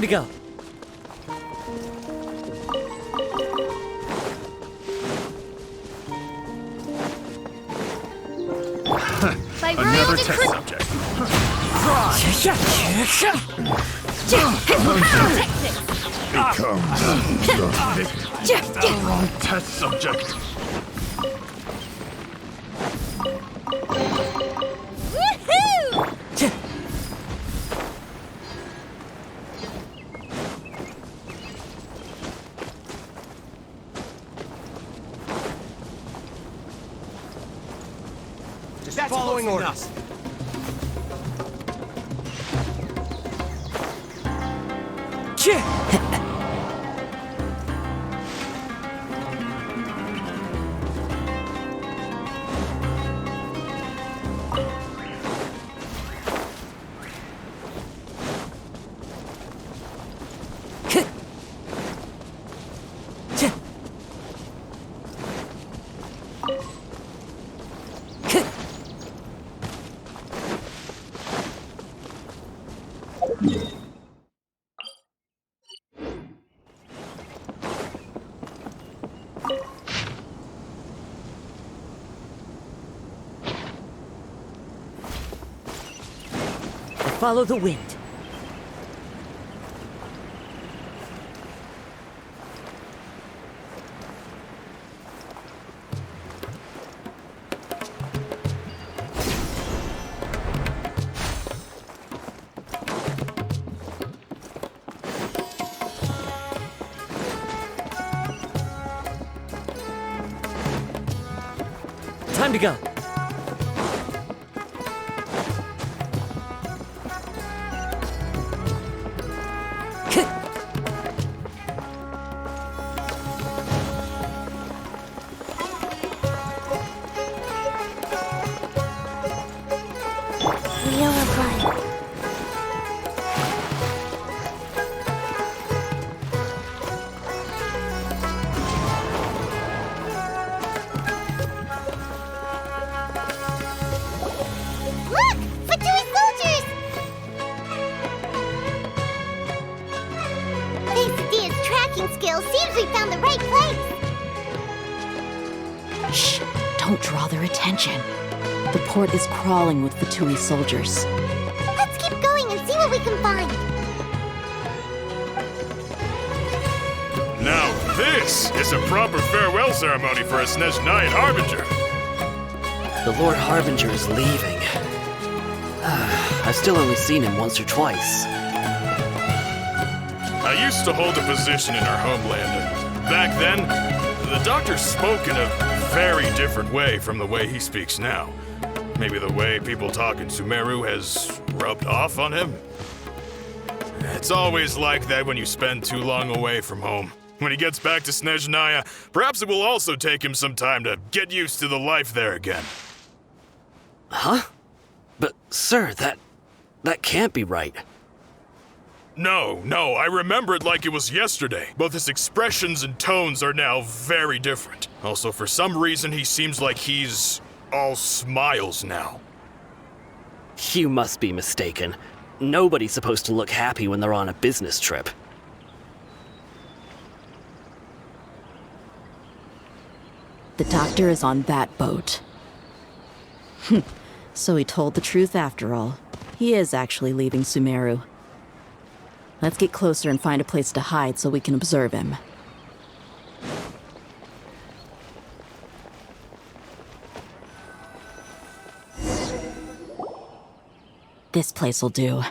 to go. Another test subject. Become wrong test subject. Just following orders. Follow the wind. Time to go. Seems we found the right place! Shh! Don't draw their attention. The port is crawling with Fatui soldiers. Let's keep going and see what we can find! Now this is a proper farewell ceremony for a Snezhnayan Harbinger! The Lord Harbinger is leaving. I've still only seen him once or twice. I used to hold a position in our homeland, and back then, the doctor spoke in a very different way from the way he speaks now. Maybe the way people talk in Sumeru has rubbed off on him? It's always like that when you spend too long away from home. When he gets back to Snezhnaya, perhaps it will also take him some time to get used to the life there again. Huh? But, sir, that can't be right. No, I remember it like it was yesterday. Both his expressions and tones are now very different. Also, for some reason, he seems like he's all smiles now. You must be mistaken. Nobody's supposed to look happy when they're on a business trip. The doctor is on that boat. So he told the truth after all. He is actually leaving Sumeru. Let's get closer and find a place to hide so we can observe him. This place will do.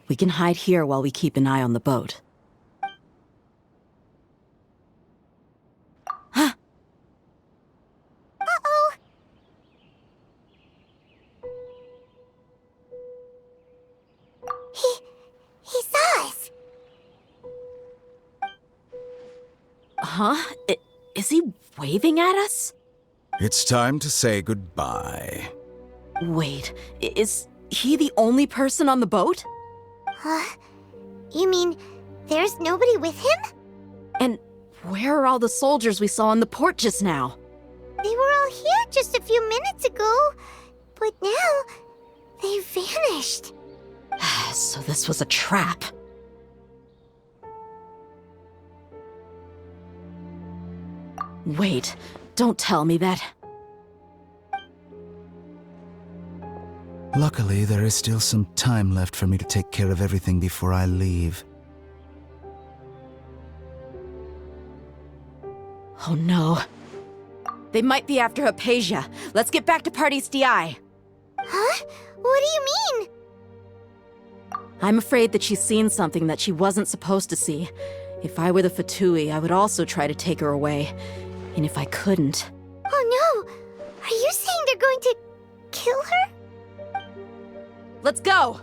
We can hide here while we keep an eye on the boat. Huh? Uh-oh! He saw us! Huh? Is he waving at us? It's time to say goodbye. Wait, is he the only person on the boat? Huh? You mean there's nobody with him? And where are all the soldiers we saw in the port just now? They were all here just a few minutes ago, but now they vanished. So this was a trap. Wait, don't tell me that. Luckily, there is still some time left for me to take care of everything before I leave. Oh no. They might be after Hypatia. Let's get back to Party's DI. Huh? What do you mean? I'm afraid that she's seen something that she wasn't supposed to see. If I were the Fatui, I would also try to take her away. And if I couldn't... Oh no! Are you saying they're going to kill her? Let's go!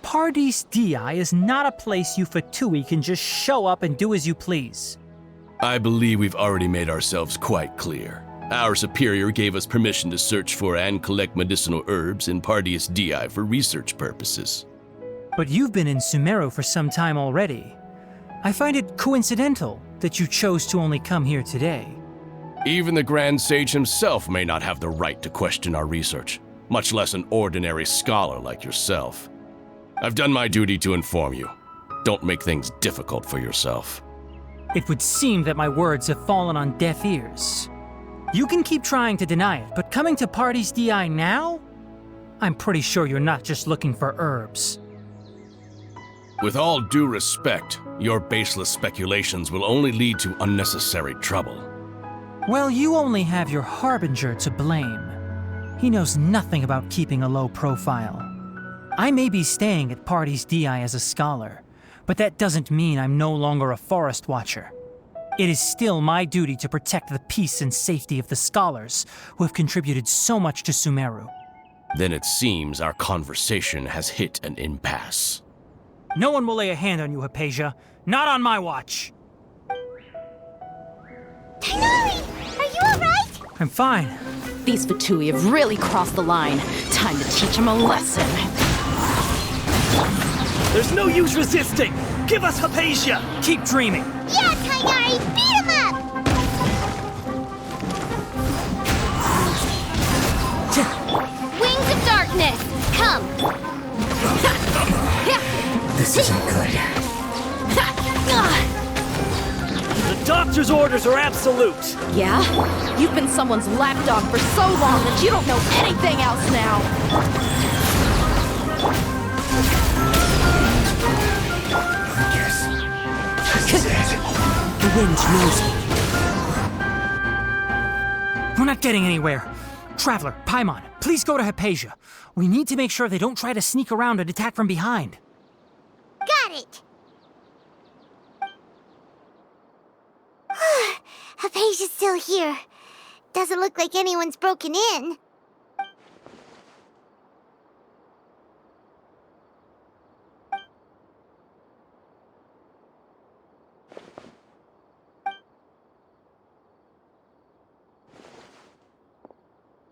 Party's DI is not a place you Fatui can just show up and do as you please. I believe we've already made ourselves quite clear. Our superior gave us permission to search for and collect medicinal herbs in Party's DI for research purposes. But you've been in Sumeru for some time already. I find it coincidental that you chose to only come here today. Even the Grand Sage himself may not have the right to question our research, much less an ordinary scholar like yourself. I've done my duty to inform you. Don't make things difficult for yourself. It would seem that my words have fallen on deaf ears. You can keep trying to deny it, but coming to Party's DI now? I'm pretty sure you're not just looking for herbs. With all due respect, your baseless speculations will only lead to unnecessary trouble. Well, you only have your Harbinger to blame. He knows nothing about keeping a low profile. I may be staying at Party's DI as a scholar, but that doesn't mean I'm no longer a forest watcher. It is still my duty to protect the peace and safety of the scholars who have contributed so much to Sumeru. Then it seems our conversation has hit an impasse. No one will lay a hand on you, Hypatia. Not on my watch. Tainari! Are you alright? I'm fine. These Fatui have really crossed the line. Time to teach them a lesson. There's no use resisting! Give us Hypatia! Keep dreaming. Yeah, Tainari! Beat him up! Wings of darkness! Come! This isn't good. The doctor's orders are absolute! Yeah? You've been someone's lapdog for so long that you don't know anything else now! I guess this is it. The wind knows me. We're not getting anywhere. Traveler, Paimon, please go to Hypatia. We need to make sure they don't try to sneak around and attack from behind. Got it! Hypatia's still here. Doesn't look like anyone's broken in.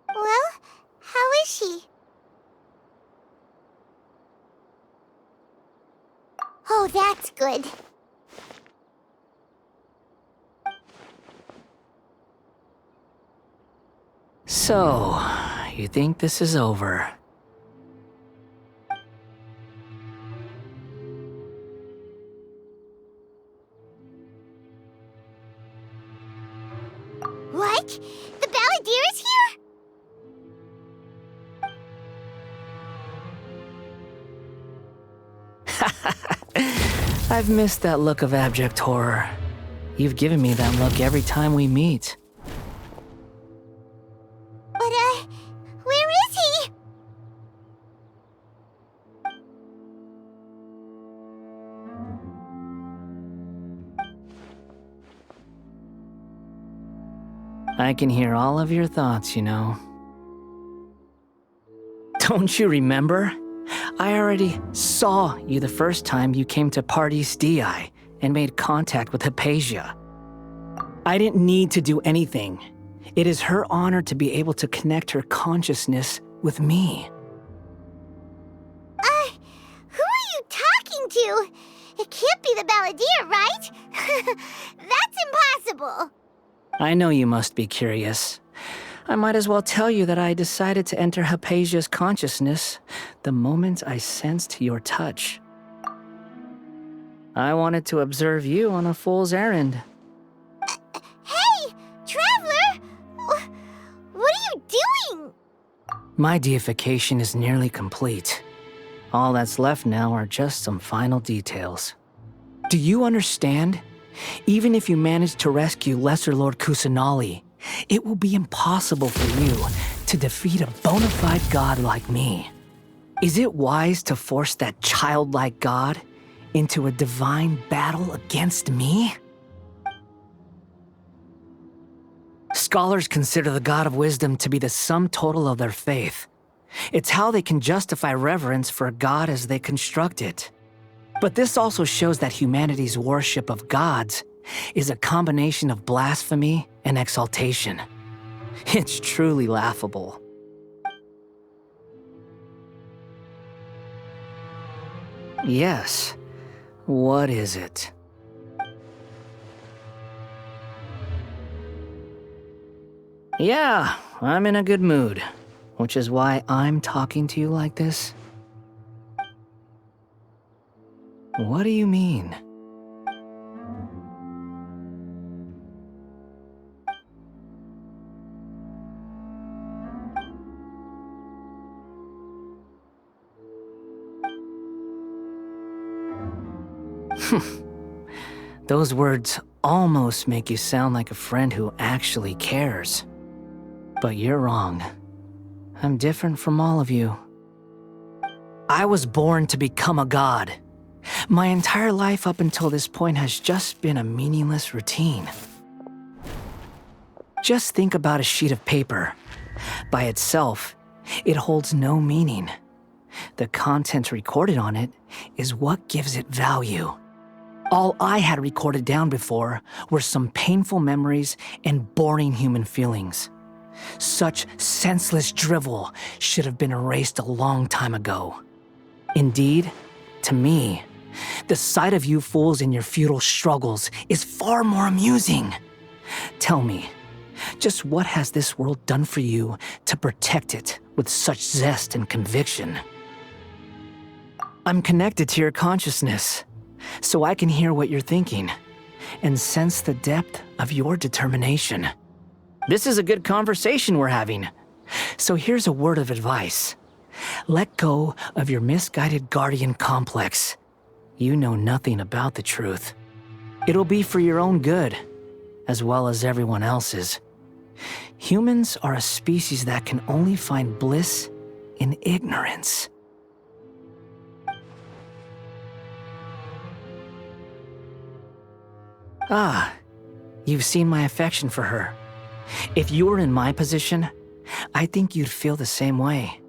Well, how is she? Oh, that's good. So, you think this is over? What? The Balladeer is here? I've missed that look of abject horror. You've given me that look every time we meet. But, where is he? I can hear all of your thoughts, you know. Don't you remember? I already saw you the first time you came to Party's DI and made contact with Hypatia. I didn't need to do anything. It is her honor to be able to connect her consciousness with me. Who are you talking to? It can't be the Balladeer, right? That's impossible. I know you must be curious. I might as well tell you that I decided to enter Hypatia's consciousness the moment I sensed your touch. I wanted to observe you on a fool's errand. Hey, Traveler! What are you doing? My deification is nearly complete. All that's left now are just some final details. Do you understand? Even if you manage to rescue Lesser Lord Kusanali, it will be impossible for you to defeat a bona fide god like me. Is it wise to force that childlike god into a divine battle against me? Scholars consider the God of Wisdom to be the sum total of their faith. It's how they can justify reverence for a god as they construct it. But this also shows that humanity's worship of gods is a combination of blasphemy and exaltation. It's truly laughable. Yes. What is it? Yeah, I'm in a good mood, which is why I'm talking to you like this. What do you mean? Those words almost make you sound like a friend who actually cares. But you're wrong. I'm different from all of you. I was born to become a god. My entire life up until this point has just been a meaningless routine. Just think about a sheet of paper. By itself, it holds no meaning. The content recorded on it is what gives it value. All I had recorded down before were some painful memories and boring human feelings. Such senseless drivel should have been erased a long time ago. Indeed, to me, the sight of you fools in your futile struggles is far more amusing. Tell me, just what has this world done for you to protect it with such zest and conviction? I'm connected to your consciousness, so I can hear what you're thinking and sense the depth of your determination. This is a good conversation we're having. So here's a word of advice. Let go of your misguided guardian complex. You know nothing about the truth. It'll be for your own good, as well as everyone else's. Humans are a species that can only find bliss in ignorance. Ah, you've seen my affection for her. If you were in my position, I think you'd feel the same way.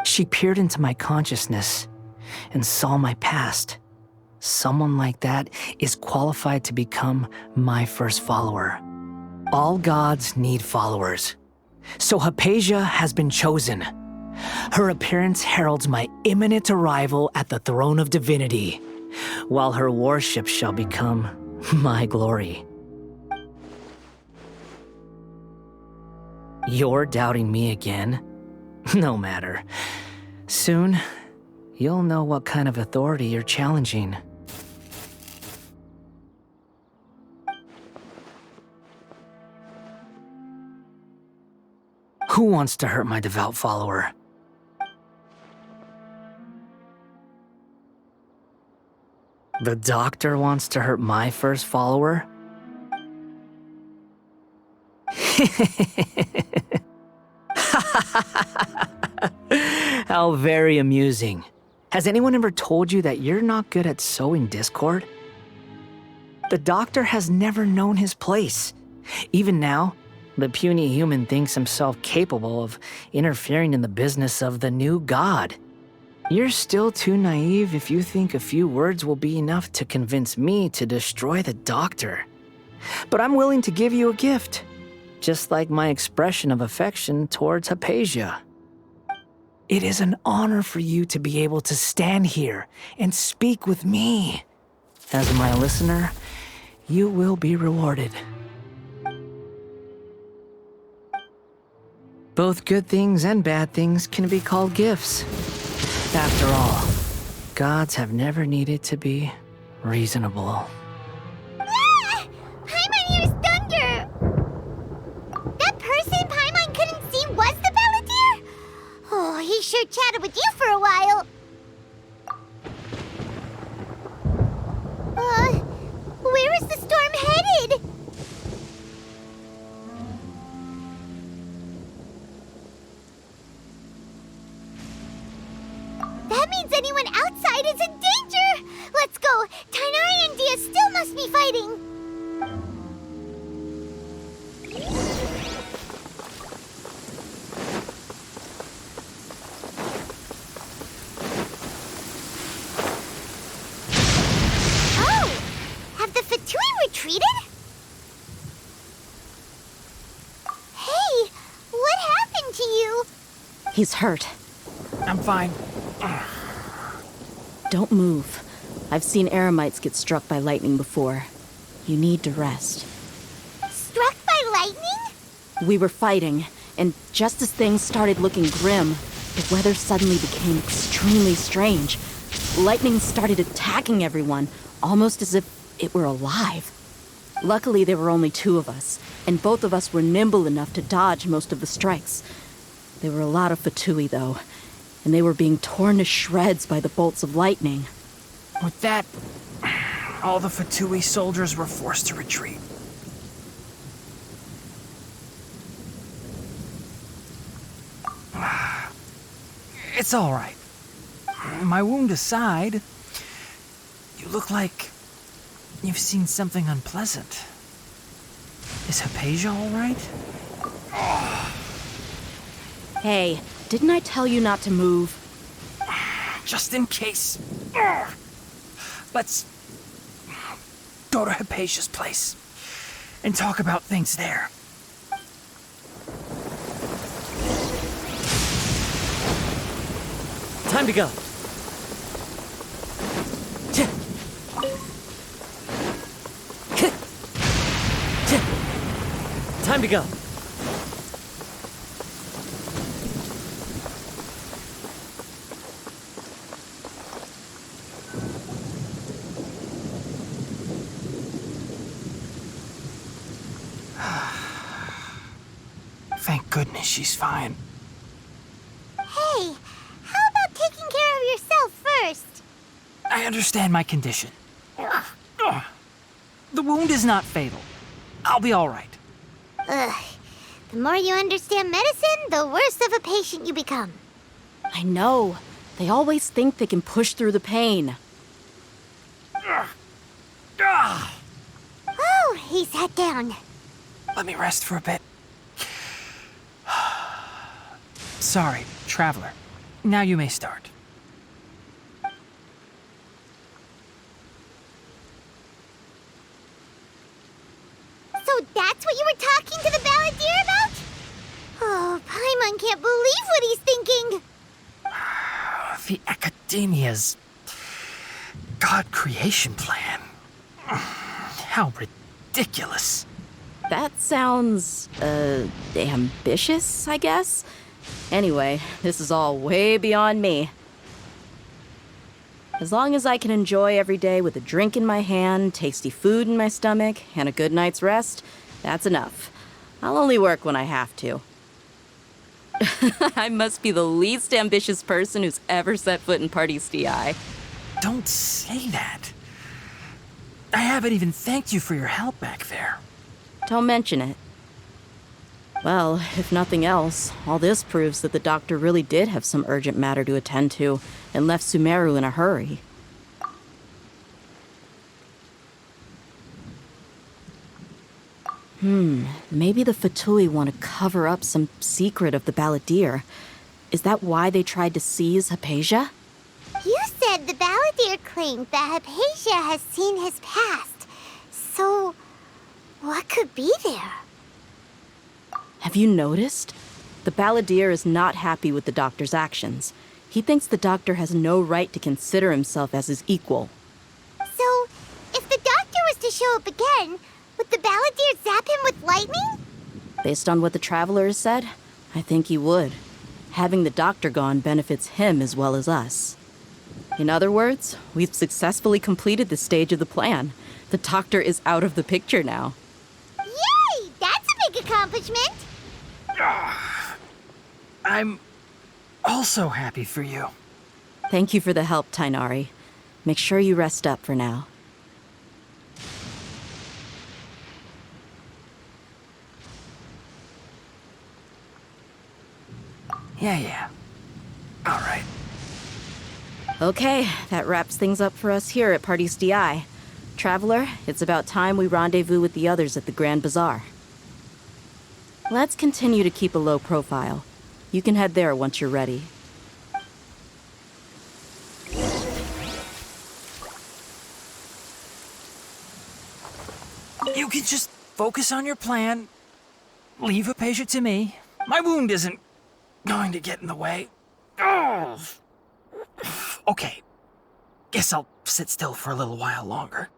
She peered into my consciousness and saw my past. Someone like that is qualified to become my first follower. All gods need followers. So Hypatia has been chosen. Her appearance heralds my imminent arrival at the throne of divinity, while her worship shall become my glory. You're doubting me again? No matter. Soon, you'll know what kind of authority you're challenging. Who wants to hurt my devout follower? The doctor wants to hurt my first follower? How very amusing. Has anyone ever told you that you're not good at sowing discord? The doctor has never known his place. Even now, the puny human thinks himself capable of interfering in the business of the new god. You're still too naive if you think a few words will be enough to convince me to destroy the doctor. But I'm willing to give you a gift, just like my expression of affection towards Hypatia. It is an honor for you to be able to stand here and speak with me. As my listener, you will be rewarded. Both good things and bad things can be called gifts. After all, gods have never needed to be reasonable. Ah! Paimon used thunder! That person Paimon couldn't see was the Balladeer? Oh, he sure chatted with you for a while. Where is the storm headed? That means anyone outside is in danger! Let's go! Tainari and Dia still must be fighting! Oh! Have the Fatui retreated? Hey! What happened to you? He's hurt. I'm fine. Don't move. I've seen eremites get struck by lightning before. You need to rest. Struck by lightning? We were fighting, and just as things started looking grim, the weather suddenly became extremely strange. Lightning started attacking everyone, almost as if it were alive. Luckily, there were only two of us, and both of us were nimble enough to dodge most of the strikes. There were a lot of Fatui, though, and they were being torn to shreds by the bolts of lightning. With that, all the Fatui soldiers were forced to retreat. It's all right. My wound aside, you look like you've seen something unpleasant. Is Hypatia all right? Hey, didn't I tell you not to move? Just in case. Let's go to Hypatia's place and talk about things there. Time to go. Time to go. Thank goodness she's fine. Hey, how about taking care of yourself first? I understand my condition. The wound is not fatal. I'll be all right. Ugh. The more you understand medicine, the worse of a patient you become. I know. They always think they can push through the pain. Oh, he sat down. Let me rest for a bit. Sorry, traveler. Now you may start. So that's what you were talking to the Balladeer about? Oh, Paimon can't believe what he's thinking. The Academia's God creation plan. How ridiculous. That sounds, ambitious, I guess? Anyway, this is all way beyond me. As long as I can enjoy every day with a drink in my hand, tasty food in my stomach, and a good night's rest, that's enough. I'll only work when I have to. I must be the least ambitious person who's ever set foot in Party DI. Don't say that. I haven't even thanked you for your help back there. Don't mention it. Well, if nothing else, all this proves that the doctor really did have some urgent matter to attend to and left Sumeru in a hurry. Maybe the Fatui want to cover up some secret of the Balladeer. Is that why they tried to seize Hypatia? You said the Balladeer claimed that Hypatia has seen his past. So, what could be there? Have you noticed? The Balladeer is not happy with the doctor's actions. He thinks the doctor has no right to consider himself as his equal. So, if the doctor was to show up again, would the Balladeer zap him with lightning? Based on what the Traveler has said, I think he would. Having the doctor gone benefits him as well as us. In other words, we've successfully completed this stage of the plan. The doctor is out of the picture now. Yay! That's a big accomplishment! I'm also happy for you. Thank you for the help, Tainari. Make sure you rest up for now. Yeah. All right. Okay, that wraps things up for us here at Parties DI. Traveler, it's about time we rendezvous with the others at the Grand Bazaar. Let's continue to keep a low profile. You can head there once you're ready. You can just focus on your plan. Leave Hypatia to me. My wound isn't going to get in the way. Oh. Okay. Guess I'll sit still for a little while longer.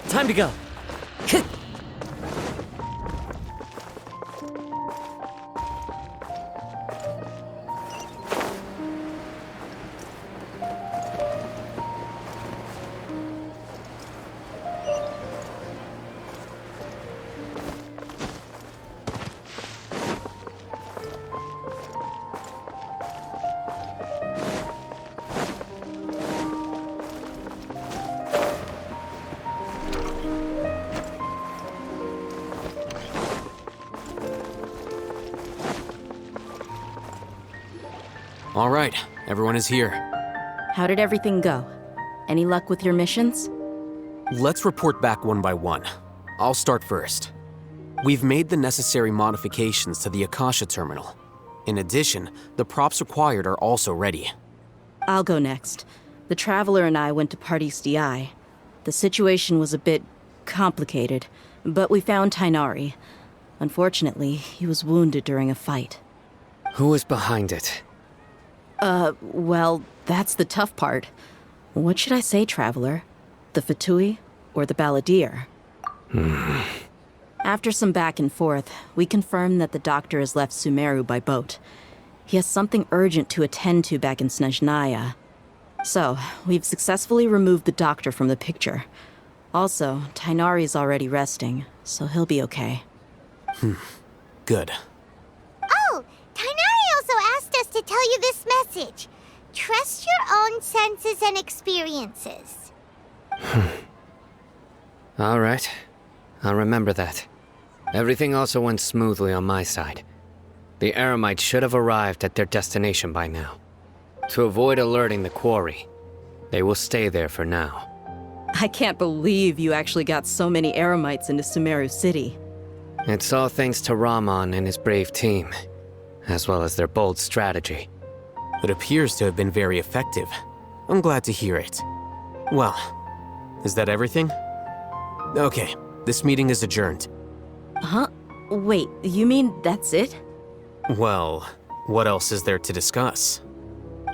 Time to go. All right, everyone is here. How did everything go? Any luck with your missions? Let's report back one by one. I'll start first. We've made the necessary modifications to the Akasha terminal. In addition, the props required are also ready. I'll go next. The Traveler and I went to Parties DI. The situation was a bit complicated, but we found Tainari. Unfortunately, he was wounded during a fight. Who is behind it? Well, that's the tough part. What should I say, Traveler? The Fatui or the Balladeer? After some back and forth, we confirmed that the doctor has left Sumeru by boat. He has something urgent to attend to back in Snezhnaya. So, we've successfully removed the doctor from the picture. Also, Tainari's already resting, so he'll be okay. Good. Oh, Tainari also asked us to tell you this message. Trust your own senses and experiences. All right. I'll remember that. Everything also went smoothly on my side. The Eremites should have arrived at their destination by now. To avoid alerting the quarry, they will stay there for now. I can't believe you actually got so many Eremites into Sumeru City. It's all thanks to Rahman and his brave team, as well as their bold strategy. It appears to have been very effective. I'm glad to hear it. Well, is that everything? Okay, this meeting is adjourned. Huh? Wait, you mean that's it? Well, what else is there to discuss?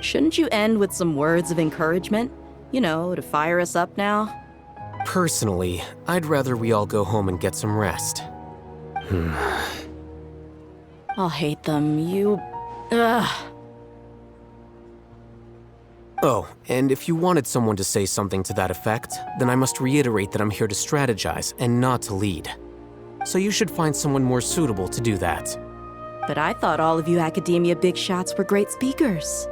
Shouldn't you end with some words of encouragement? You know, to fire us up now? Personally, I'd rather we all go home and get some rest. I'll hate them, you... Ugh. Oh, and if you wanted someone to say something to that effect, then I must reiterate that I'm here to strategize and not to lead. So you should find someone more suitable to do that. But I thought all of you academia big shots were great speakers.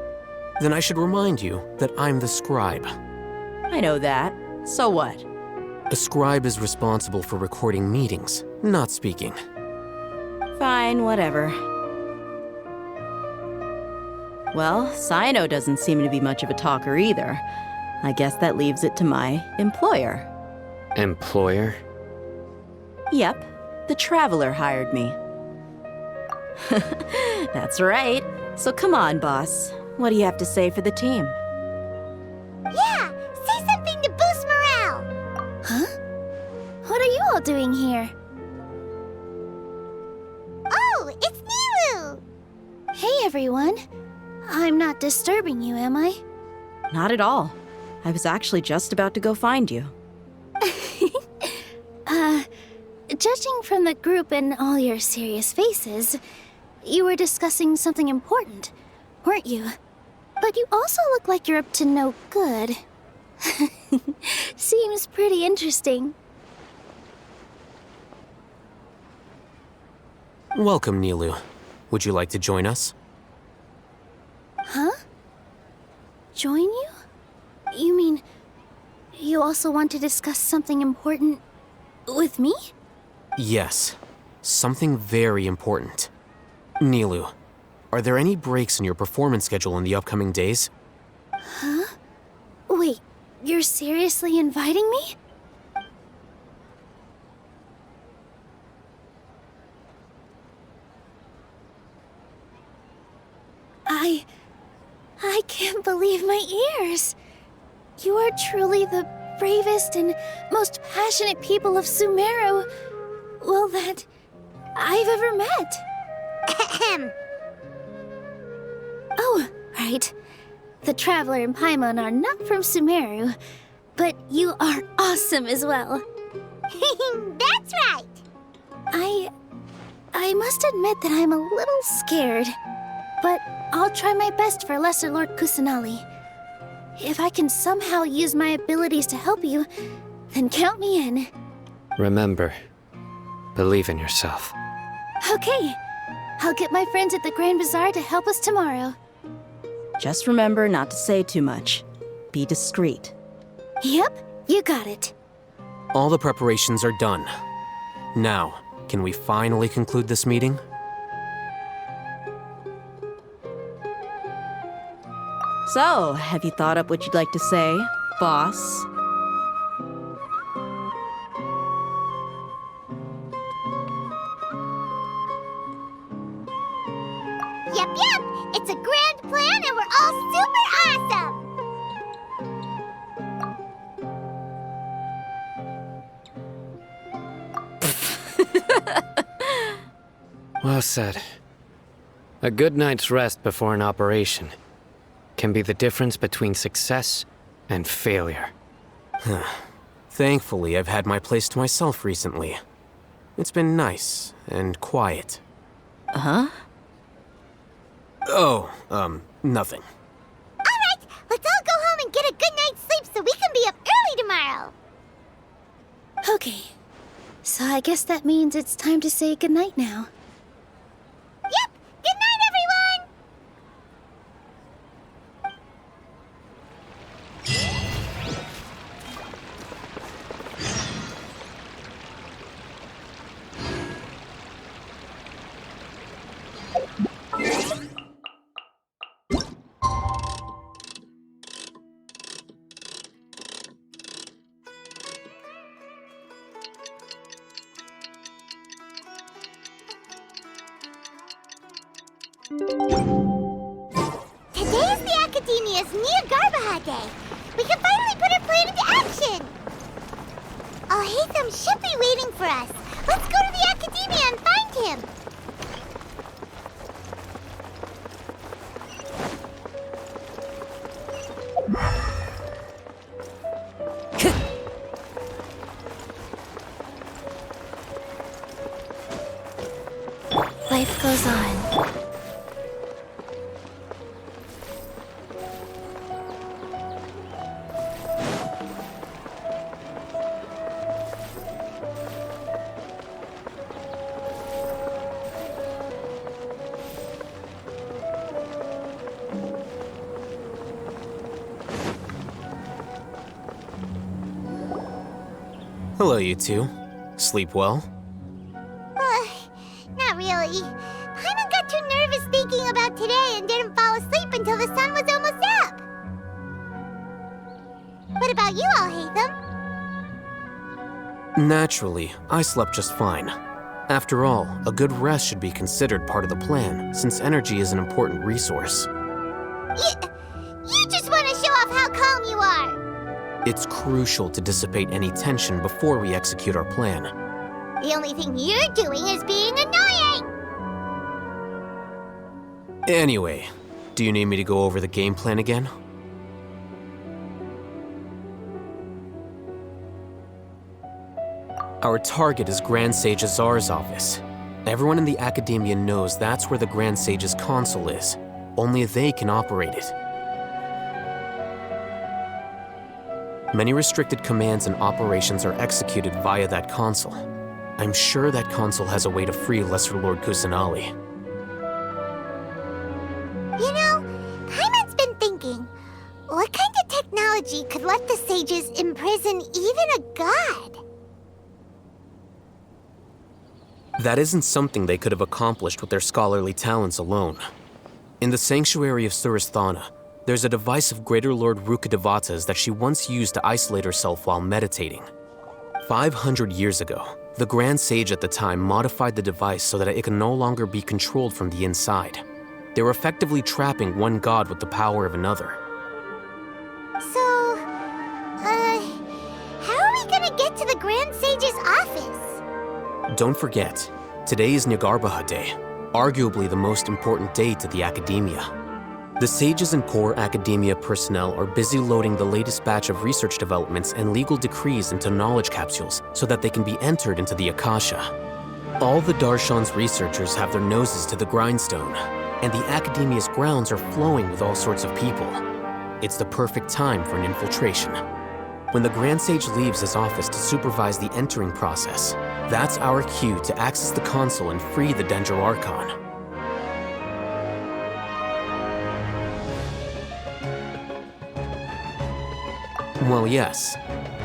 Then I should remind you that I'm the scribe. I know that. So what? A scribe is responsible for recording meetings, not speaking. Fine, whatever. Well, Cyno doesn't seem to be much of a talker either. I guess that leaves it to my employer. Employer? Yep, the Traveler hired me. That's right. So come on, boss. What do you have to say for the team? Yeah, say something to boost morale. Huh? What are you all doing here? Oh, it's Nilu! Hey, everyone. I'm not disturbing you, am I? Not at all. I was actually just about to go find you. Judging from the group and all your serious faces, you were discussing something important, weren't you? But you also look like you're up to no good. Seems pretty interesting. Welcome, Nilu. Would you like to join us? Huh? Join you? You mean, you also want to discuss something important with me? Yes. Something very important. Nilu, are there any breaks in your performance schedule in the upcoming days? Huh? Wait, you're seriously inviting me? I can't believe my ears. You are truly the bravest and most passionate people of Sumeru, well, that I've ever met. Ahem. Oh, right. The Traveler and Paimon are not from Sumeru, but you are awesome as well. That's right. I must admit that I'm a little scared, but I'll try my best for Lesser Lord Kusanali. If I can somehow use my abilities to help you, then count me in. Remember, believe in yourself. Okay. I'll get my friends at the Grand Bazaar to help us tomorrow. Just remember not to say too much. Be discreet. Yep, you got it. All the preparations are done. Now, can we finally conclude this meeting? So, have you thought up what you'd like to say, boss? Yep, it's a grand plan and we're all super awesome! Well said. A good night's rest before an operation can be the difference between success and failure. Thankfully, I've had my place to myself recently. It's been nice and quiet. Uh-huh? Oh, nothing. Alright, let's all go home and get a good night's sleep so we can be up early tomorrow! Okay, so I guess that means it's time to say goodnight now. Yep! Good night, everyone! Today is the Academia's Nia Garbaha Day. We can finally put our plan into action. Oh, Hatham should be waiting for us. Let's go to the Academia and find him. Life goes on. Hello, you two. Sleep well? Not really. Paimon got too nervous thinking about today and didn't fall asleep until the sun was almost up. What about you, Alhaitham? Naturally, I slept just fine. After all, a good rest should be considered part of the plan, since energy is an important resource. You just want to show off how calm you are. It's crucial to dissipate any tension before we execute our plan. The only thing you're doing is being annoying. Anyway, do you need me to go over the game plan again? Our target is Grand Sage Azar's office. Everyone in the Academia knows that's where the Grand Sage's console is. Only they can operate it. Many restricted commands and operations are executed via that console. I'm sure that console has a way to free Lesser Lord Kusanali. You know, Paimon's been thinking, what kind of technology could let the sages imprison even a god? That isn't something they could have accomplished with their scholarly talents alone. In the Sanctuary of Suristhana, there's a device of Greater Lord Rukkhadevata's that she once used to isolate herself while meditating. 500 years ago, the Grand Sage at the time modified the device so that it can no longer be controlled from the inside. They were effectively trapping one god with the power of another. So, how are we gonna get to the Grand Sage's office? Don't forget, today is Nyagarbha Day, arguably the most important day to the Academia. The sages and core Academia personnel are busy loading the latest batch of research developments and legal decrees into knowledge capsules so that they can be entered into the Akasha. All the Darshan's researchers have their noses to the grindstone, and the Academia's grounds are flowing with all sorts of people. It's the perfect time for an infiltration. When the Grand Sage leaves his office to supervise the entering process, that's our cue to access the console and free the Dendro Archon. Well, yes.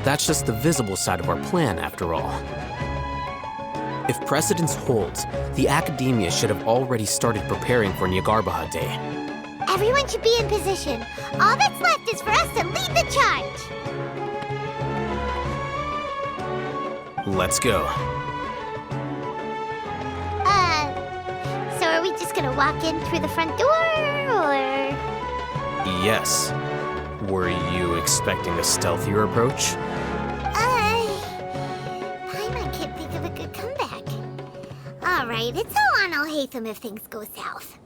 That's just the visible side of our plan, after all. If precedence holds, the Academia should have already started preparing for Nyagarbha Day. Everyone should be in position. All that's left is for us to lead the charge. Let's go. So are we just gonna walk in through the front door, or...? Yes. Were you expecting a stealthier approach? Paimon can't think of a good comeback. Alright, it's all on Alhaitham if things go south.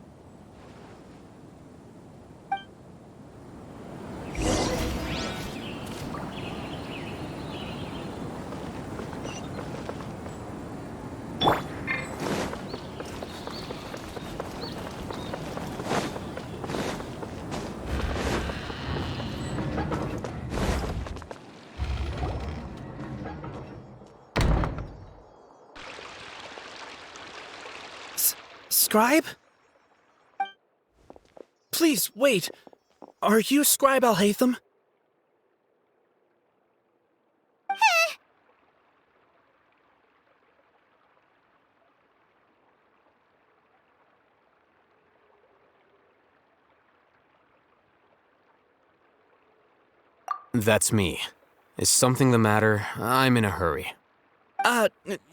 Scribe? Please, wait. Are you Scribe Alhaitham? That's me. Is something the matter? I'm in a hurry.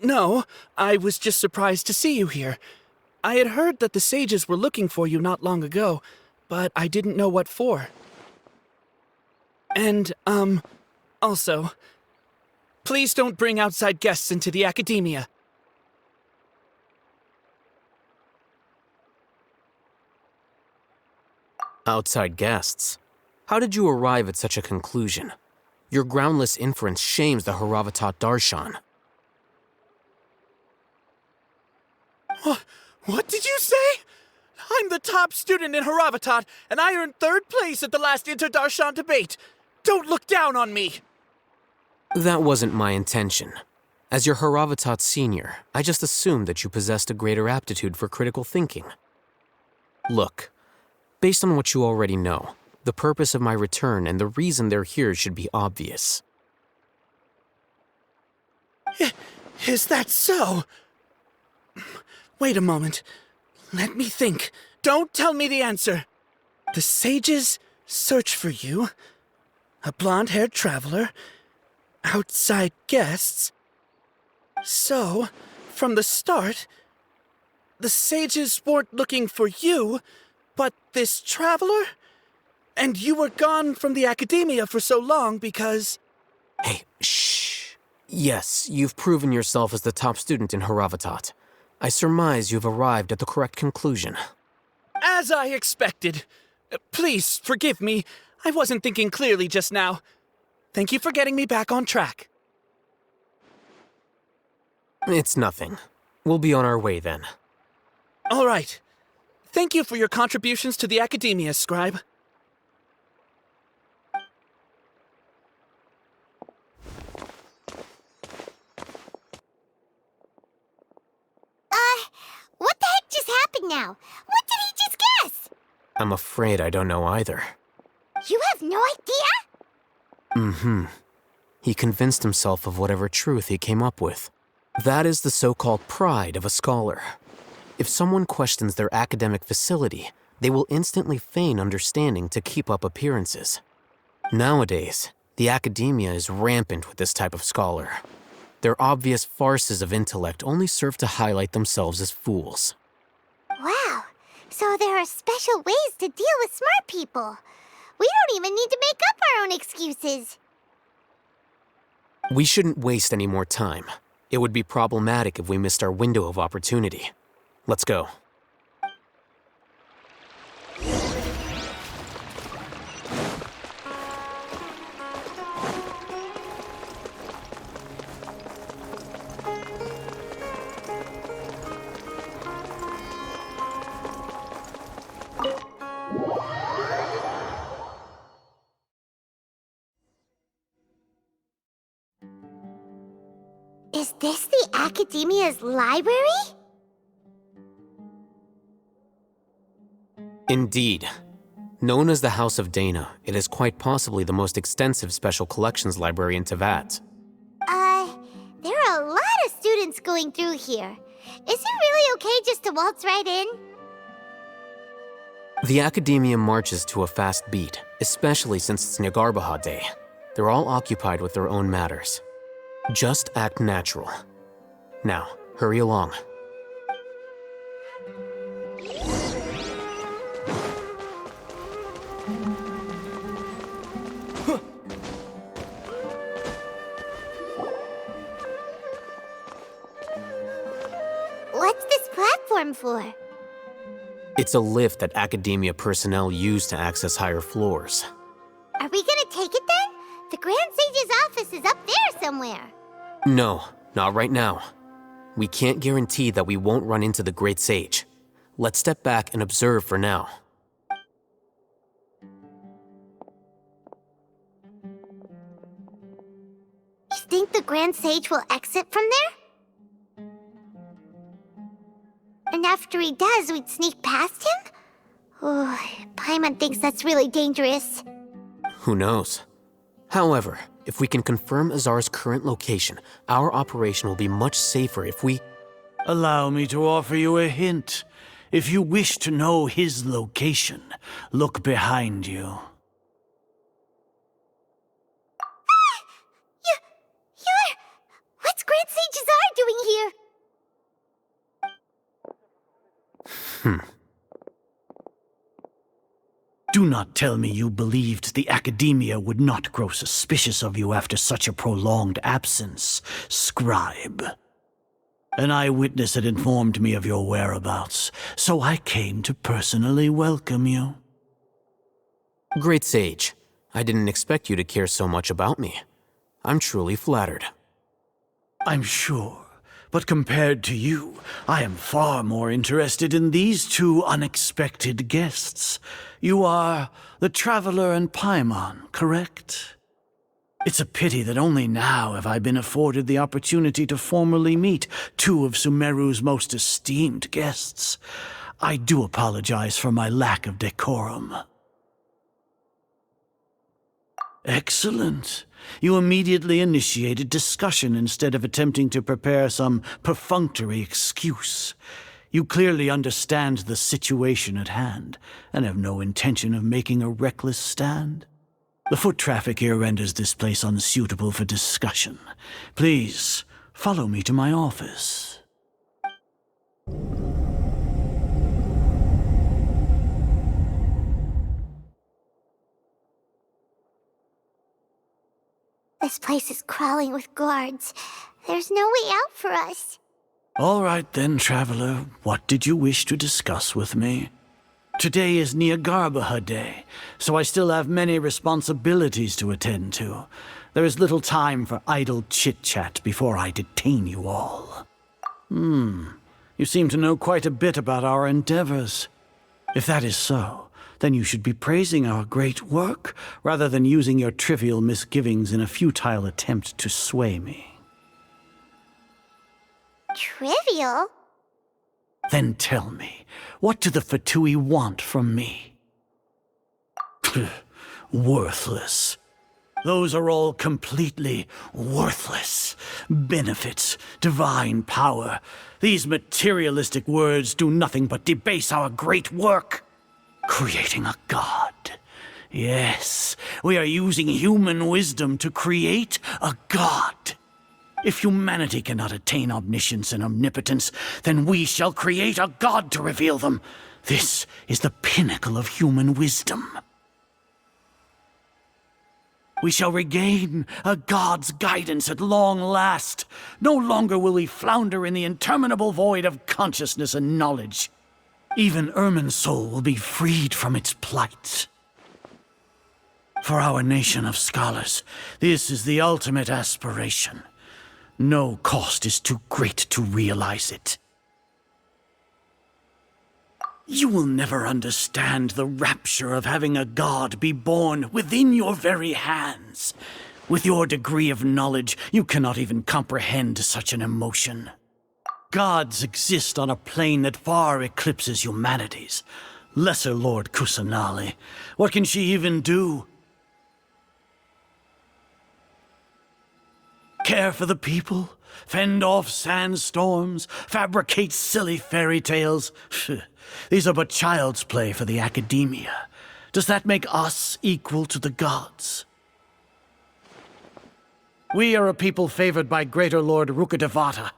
No. I was just surprised to see you here. I had heard that the sages were looking for you not long ago, but I didn't know what for. And, also, please don't bring outside guests into the Academia. Outside guests? How did you arrive at such a conclusion? Your groundless inference shames the Haravatat Darshan. What did you say? I'm the top student in Haravatat, and I earned 3rd place at the last Inter-Darshan debate. Don't look down on me! That wasn't my intention. As your Haravatat senior, I just assumed that you possessed a greater aptitude for critical thinking. Look, based on what you already know, the purpose of my return and the reason they're here should be obvious. Is that so? Wait a moment. Let me think. Don't tell me the answer. The sages search for you. A blonde-haired traveler. Outside guests. So, from the start, the sages weren't looking for you, but this traveler? And you were gone from the academia for so long because... Hey, shh. Yes, you've proven yourself as the top student in Haravatat. I surmise you've arrived at the correct conclusion. As I expected. Please forgive me. I wasn't thinking clearly just now. Thank you for getting me back on track. It's nothing. We'll be on our way then. All right. Thank you for your contributions to the academia, Scribe. What the heck just happened now? What did he just guess? I'm afraid I don't know either. You have no idea? He convinced himself of whatever truth he came up with. That is the so-called pride of a scholar. If someone questions their academic facility, they will instantly feign understanding to keep up appearances. Nowadays, the academia is rampant with this type of scholar. Their obvious farces of intellect only serve to highlight themselves as fools. Wow. So there are special ways to deal with smart people. We don't even need to make up our own excuses. We shouldn't waste any more time. It would be problematic if we missed our window of opportunity. Let's go. Is this the Academia's library? Indeed. Known as the House of Dana, it is quite possibly the most extensive special collections library in Teyvat. There are a lot of students going through here. Is it really okay just to waltz right in? The Academia marches to a fast beat, especially since it's Nyargarbaha Day. They're all occupied with their own matters. Just act natural. Now, hurry along. What's this platform for? It's a lift that Academia personnel use to access higher floors. Are we gonna take it then? The Grand Sage's office is up there somewhere. No, not right now. We can't guarantee that we won't run into the Great Sage. Let's step back and observe for now. You think the Grand Sage will exit from there? And after he does, we'd sneak past him? Oh, Paimon thinks that's really dangerous. Who knows? However, if we can confirm Azar's current location, our operation will be much safer if we... Allow me to offer you a hint. If you wish to know his location, look behind you. What's Grand Sage Azar doing here? Do not tell me you believed the Academia would not grow suspicious of you after such a prolonged absence, Scribe. An eyewitness had informed me of your whereabouts, so I came to personally welcome you. Great Sage, I didn't expect you to care so much about me. I'm truly flattered. I'm sure, but compared to you, I am far more interested in these two unexpected guests. You are the Traveler and Paimon, correct? It's a pity that only now have I been afforded the opportunity to formally meet two of Sumeru's most esteemed guests. I do apologize for my lack of decorum. Excellent. You immediately initiated discussion instead of attempting to prepare some perfunctory excuse. You clearly understand the situation at hand, and have no intention of making a reckless stand. The foot traffic here renders this place unsuitable for discussion. Please, follow me to my office. This place is crawling with guards. There's no way out for us. All right then, traveler. What did you wish to discuss with me? Today is Niagarbaha Day, so I still have many responsibilities to attend to. There is little time for idle chit-chat before I detain you all. You seem to know quite a bit about our endeavors. If that is so, then you should be praising our great work, rather than using your trivial misgivings in a futile attempt to sway me. Trivial? Then tell me, what do the Fatui want from me? Worthless. Those are all completely worthless. Benefits, divine power. These materialistic words do nothing but debase our great work. Creating a god. Yes, we are using human wisdom to create a god. If humanity cannot attain omniscience and omnipotence, then we shall create a god to reveal them. This is the pinnacle of human wisdom. We shall regain a god's guidance at long last. No longer will we flounder in the interminable void of consciousness and knowledge. Even Ermin's soul will be freed from its plight. For our nation of scholars, this is the ultimate aspiration. No cost is too great to realize it. You will never understand the rapture of having a god be born within your very hands. With your degree of knowledge, you cannot even comprehend such an emotion. Gods exist on a plane that far eclipses humanity's. Lesser Lord Kusanali, what can she even do? Care for the people? Fend off sandstorms? Fabricate silly fairy tales? These are but child's play for the academia. Does that make us equal to the gods? We are a people favored by Greater Lord Rukadevata.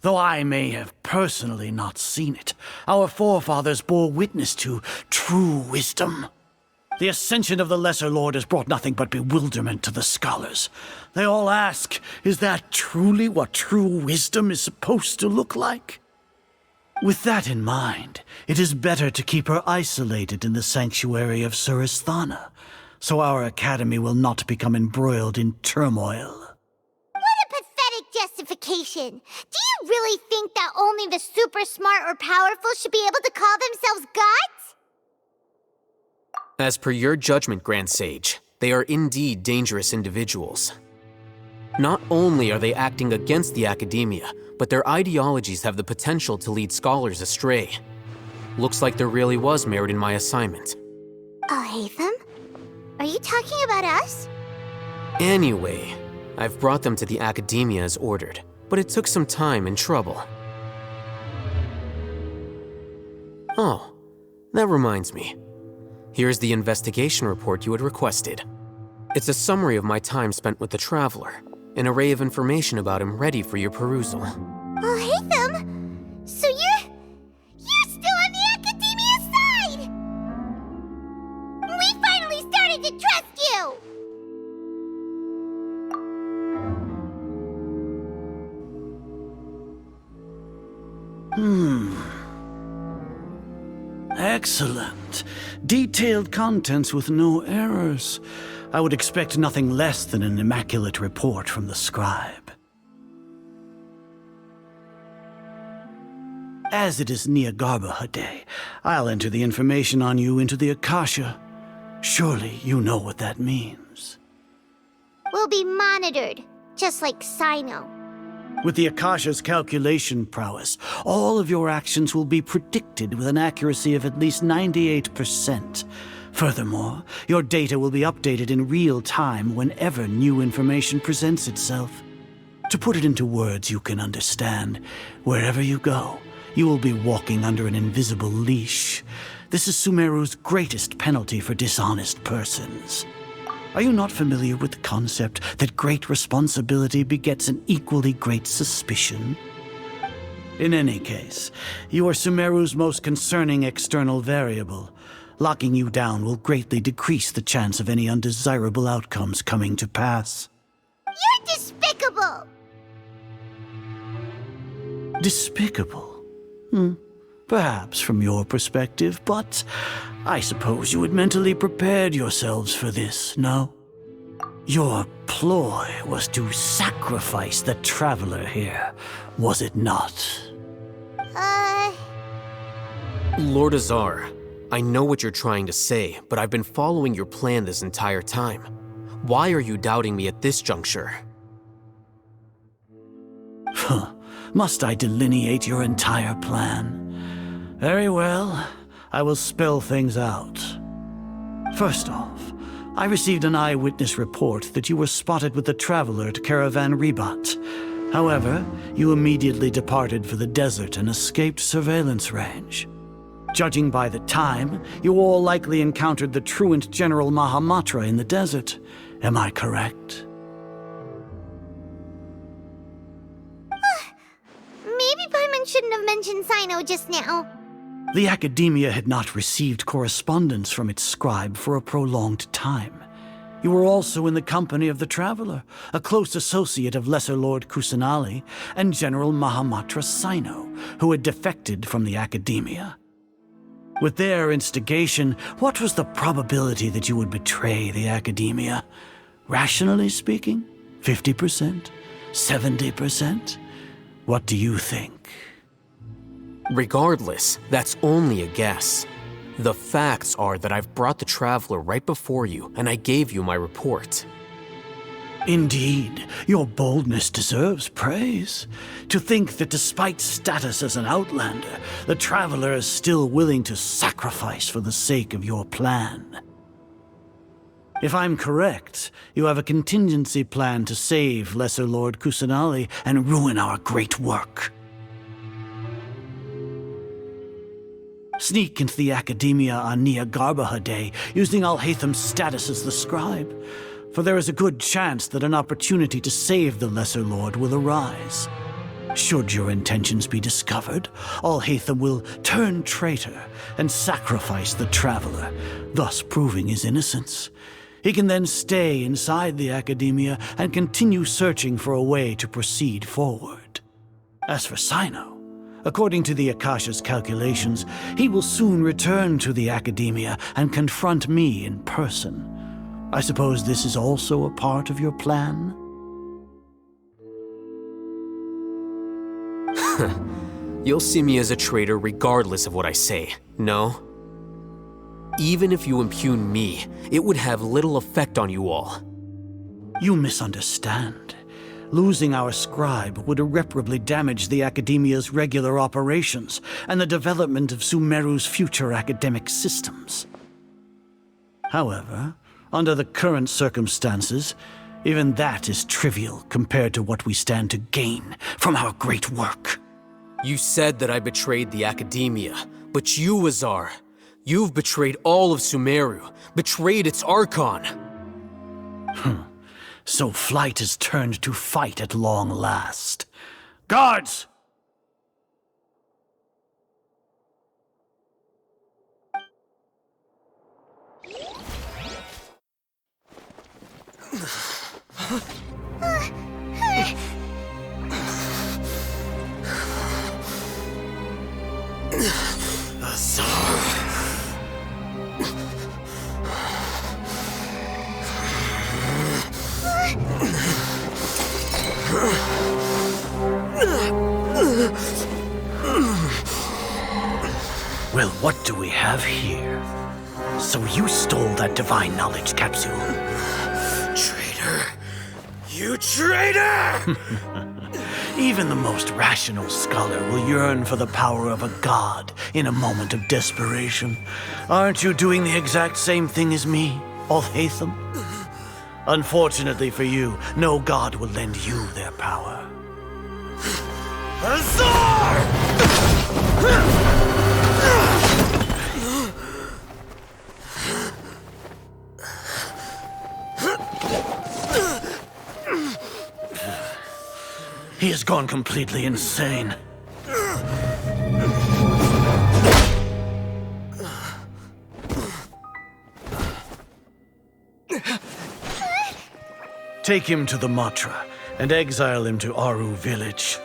Though I may have personally not seen it, our forefathers bore witness to true wisdom. The ascension of the Lesser Lord has brought nothing but bewilderment to the scholars. They all ask, is that truly what true wisdom is supposed to look like? With that in mind, it is better to keep her isolated in the sanctuary of Suristhana, so our academy will not become embroiled in turmoil. What a pathetic justification! Do you really think that only the super smart or powerful should be able to call themselves gods? As per your judgment, Grand Sage, they are indeed dangerous individuals. Not only are they acting against the academia, but their ideologies have the potential to lead scholars astray. Looks like there really was merit in my assignment. Alhaitham? Are you talking about us? Anyway, I've brought them to the academia as ordered, but it took some time and trouble. Oh, that reminds me. Here's the investigation report you had requested. It's a summary of my time spent with the Traveler, an array of information about him ready for your perusal. Alhaitham? So you're still on the academia side! We finally started to trust you! Excellent. Detailed contents with no errors. I would expect nothing less than an immaculate report from the scribe. As it is Niagarbaha Day, I'll enter the information on you into the Akasha. Surely you know what that means. We'll be monitored, just like Sino. With the Akasha's calculation prowess, all of your actions will be predicted with an accuracy of at least 98%. Furthermore, your data will be updated in real time whenever new information presents itself. To put it into words you can understand, wherever you go, you will be walking under an invisible leash. This is Sumeru's greatest penalty for dishonest persons. Are you not familiar with the concept that great responsibility begets an equally great suspicion? In any case, you are Sumeru's most concerning external variable. Locking you down will greatly decrease the chance of any undesirable outcomes coming to pass. You're despicable! Despicable? Perhaps from your perspective, but I suppose you had mentally prepared yourselves for this, no? Your ploy was to sacrifice the traveler here, was it not? Lord Azar, I know what you're trying to say, but I've been following your plan this entire time. Why are you doubting me at this juncture? Must I delineate your entire plan? Very well, I will spell things out. First off, I received an eyewitness report that you were spotted with the traveler at Caravan Ribat. However, you immediately departed for the desert and escaped surveillance range. Judging by the time, you all likely encountered the truant General Mahamatra in the desert. Am I correct? Maybe Paimon shouldn't have mentioned Sino just now. The Academia had not received correspondence from its scribe for a prolonged time. You were also in the company of the Traveler, a close associate of Lesser Lord Kusanali and General Mahamatra Sino, who had defected from the Academia. With their instigation, what was the probability that you would betray the Academia? Rationally speaking, 50%? 70%? What do you think? Regardless, that's only a guess. The facts are that I've brought the Traveler right before you, and I gave you my report. Indeed, your boldness deserves praise. To think that despite status as an outlander, the Traveler is still willing to sacrifice for the sake of your plan. If I'm correct, you have a contingency plan to save Lesser Lord Kusanali and ruin our great work. Sneak into the Academia on Niagarbaha Day, using Alhaitham's status as the scribe, for there is a good chance that an opportunity to save the Lesser Lord will arise. Should your intentions be discovered, Alhaitham will turn traitor and sacrifice the Traveler, thus proving his innocence. He can then stay inside the Academia and continue searching for a way to proceed forward. As for Sino, according to the Akasha's calculations, he will soon return to the Academia and confront me in person. I suppose this is also a part of your plan? You'll see me as a traitor regardless of what I say, no? Even if you impugn me, it would have little effect on you all. You misunderstand. Losing our scribe would irreparably damage the Academia's regular operations and the development of Sumeru's future academic systems. However, under the current circumstances, even that is trivial compared to what we stand to gain from our great work. You said that I betrayed the Academia, but you, Azar, you've betrayed all of Sumeru, betrayed its Archon. So flight has turned to fight at long last. Guards! Well, what do we have here? So you stole that divine knowledge capsule? Traitor! You traitor! Even the most rational scholar will yearn for the power of a god in a moment of desperation. Aren't you doing the exact same thing as me, Alhaitham? Unfortunately for you, no god will lend you their power. He has gone completely insane. Take him to the Matra and exile him to Aru village.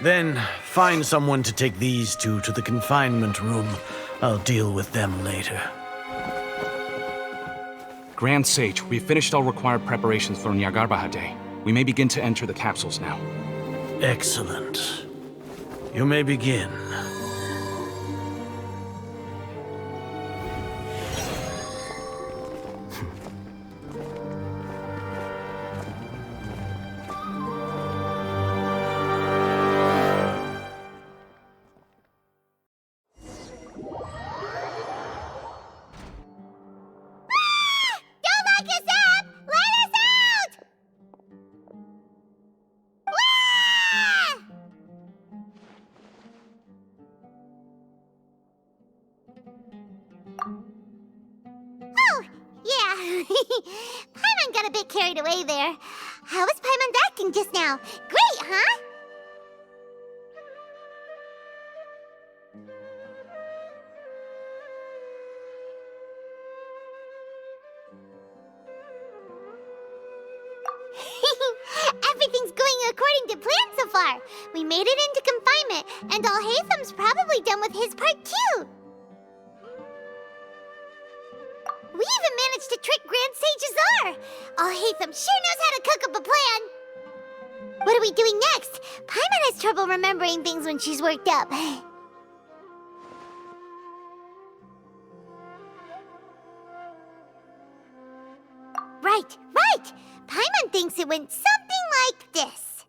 Then find someone to take these two to the confinement room. I'll deal with them later. Grand Sage, we've finished all required preparations for Nyargarbaha Day. We may begin to enter the capsules now. Excellent. You may begin. Paimon got a bit carried away there. How was Paimon acting just now? Great, huh? Everything's going according to plan so far. We made it into confinement, and Alhaitham's probably done with his part too. We even managed to trick Grand Sage Azar! Alhaitham sure knows how to cook up a plan! What are we doing next? Paimon has trouble remembering things when she's worked up. Right! Paimon thinks it went something like this.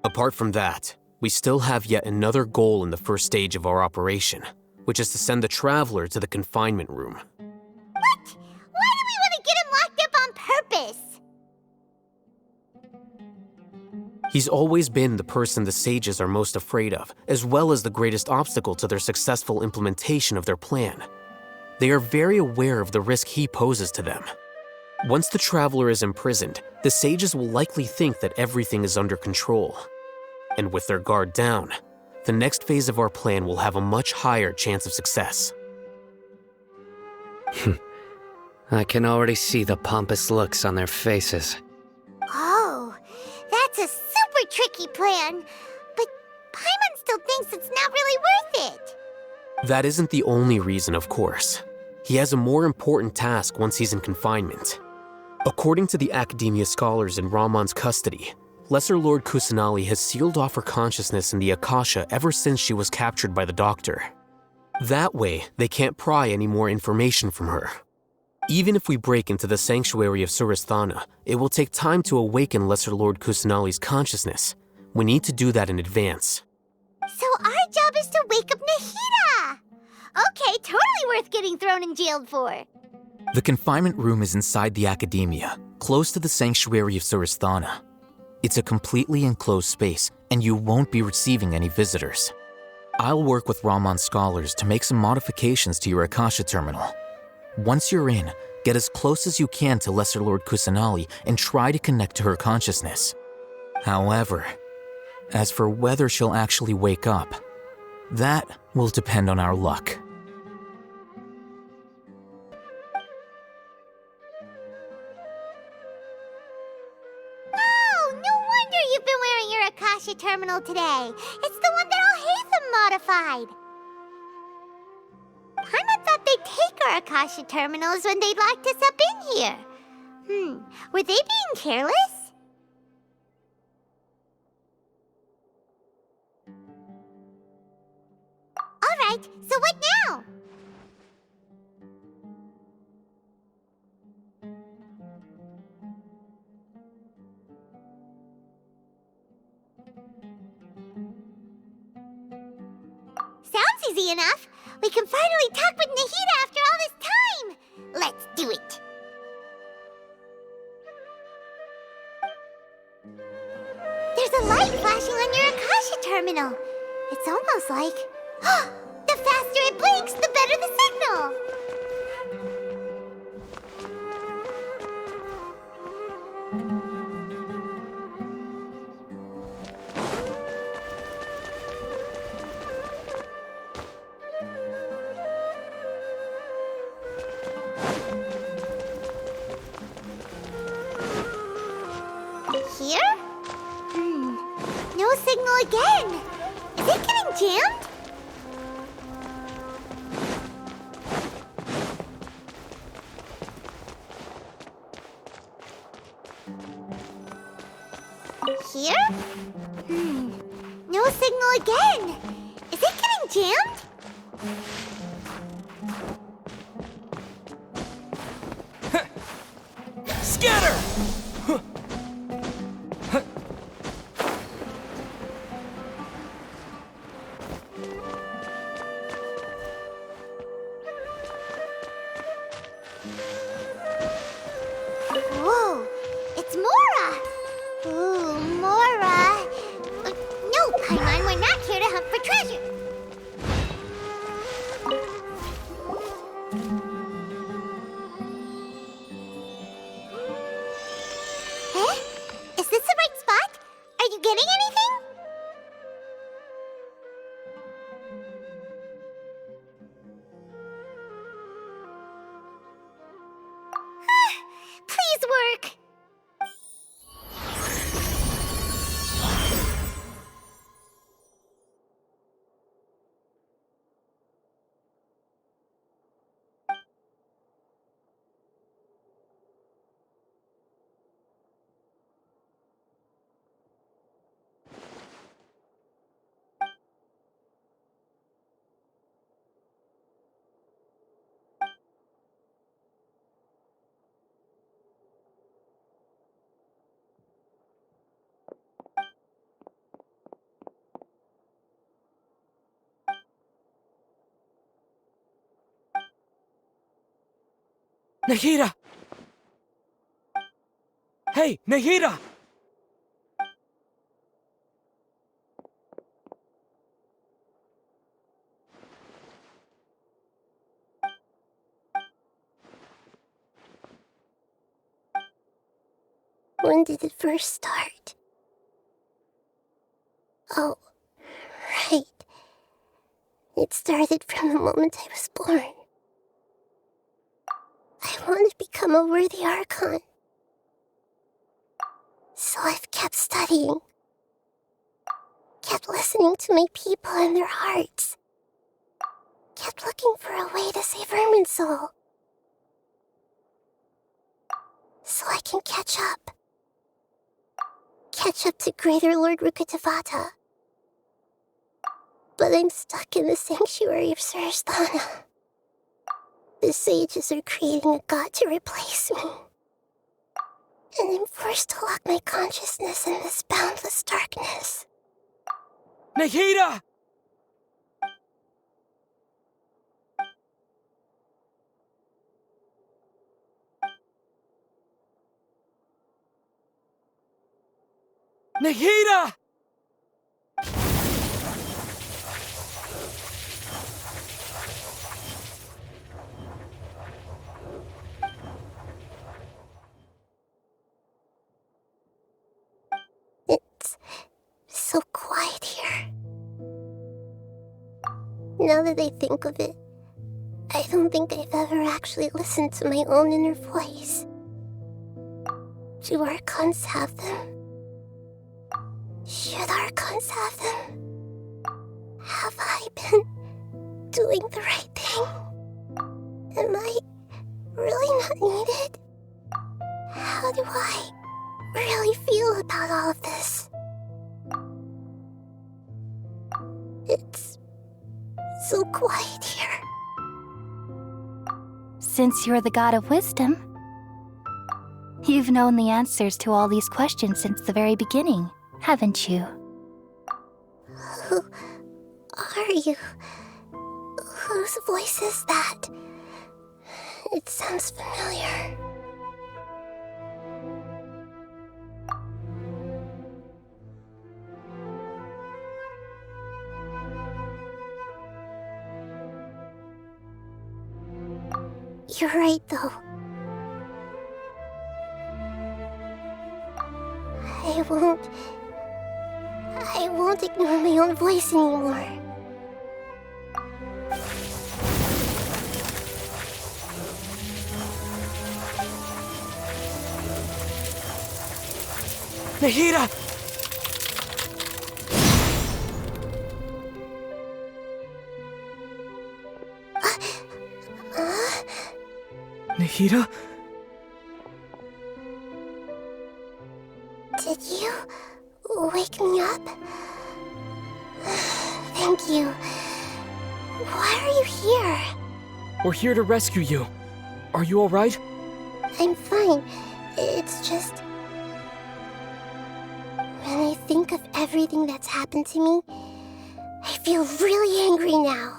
Apart from that, we still have yet another goal in the first stage of our operation, which is to send the Traveler to the confinement room. What? Why do we want to get him locked up on purpose? He's always been the person the sages are most afraid of, as well as the greatest obstacle to their successful implementation of their plan. They are very aware of the risk he poses to them. Once the Traveler is imprisoned, the sages will likely think that everything is under control. And with their guard down, the next phase of our plan will have a much higher chance of success. I can already see the pompous looks on their faces. Oh, that's a super tricky plan. But Paimon still thinks it's not really worth it. That isn't the only reason, of course. He has a more important task once he's in confinement. According to the Academia scholars in Ramon's custody, Lesser Lord Kusanali has sealed off her consciousness in the Akasha ever since she was captured by the Doctor. That way, they can't pry any more information from her. Even if we break into the sanctuary of Suristhana, it will take time to awaken Lesser Lord Kusanali's consciousness. We need to do that in advance. So our job is to wake up Nahida! Okay, totally worth getting thrown and jailed for. The confinement room is inside the Academia, close to the sanctuary of Suristhana. It's a completely enclosed space, and you won't be receiving any visitors. I'll work with Ramon's scholars to make some modifications to your Akasha terminal. Once you're in, get as close as you can to Lesser Lord Kusanali and try to connect to her consciousness. However, as for whether she'll actually wake up, that will depend on our luck. Oh, no wonder you've been wearing your Akasha terminal today. It's the one that Alhaitham modified. Paimon thought they'd take our Akasha terminals when they locked us up in here. Were they being careless? Alright, so what now? easy enough. We can finally talk with Nahida after all this time. Let's do it. There's a light flashing on your Akasha terminal. It's almost like... the faster it blinks, the better the signal. Here? No signal again. Is it getting jammed? Here? No signal again. Is it getting jammed? Scatter! Whoa, it's Mora! Ooh, Mora! No, Paimon, we're not here to hunt for treasure. Eh? Is this the right spot? Are you getting anything? Please work! Nahida! Hey, Nahida! When did it first start? Oh, right. It started from the moment I was born. I want to become a worthy Archon. So I've kept studying. Kept listening to my people and their hearts. Kept looking for a way to save Irminsul. So I can catch up. Catch up to Greater Lord Rukkhadevata. But I'm stuck in the sanctuary of Surasthana. The sages are creating a god to replace me. And I'm forced to lock my consciousness in this boundless darkness. Nahida! Nahida! It's so quiet here. Now that I think of it, I don't think I've ever actually listened to my own inner voice. Do Archons have them? Should Archons have them? Have I been doing the right thing? Am I really not needed? How do I really feel about all of this? It's so quiet here. Since you're the god of wisdom, you've known the answers to all these questions since the very beginning, haven't you? Who are you? those voices that... It sounds familiar. You're right, though. I won't ignore my own voice anymore. Nahida! Nahida? Did you wake me up? Thank you. Why are you here? We're here to rescue you. Are you alright? I'm fine. It's just... When I think of everything that's happened to me, I feel really angry now.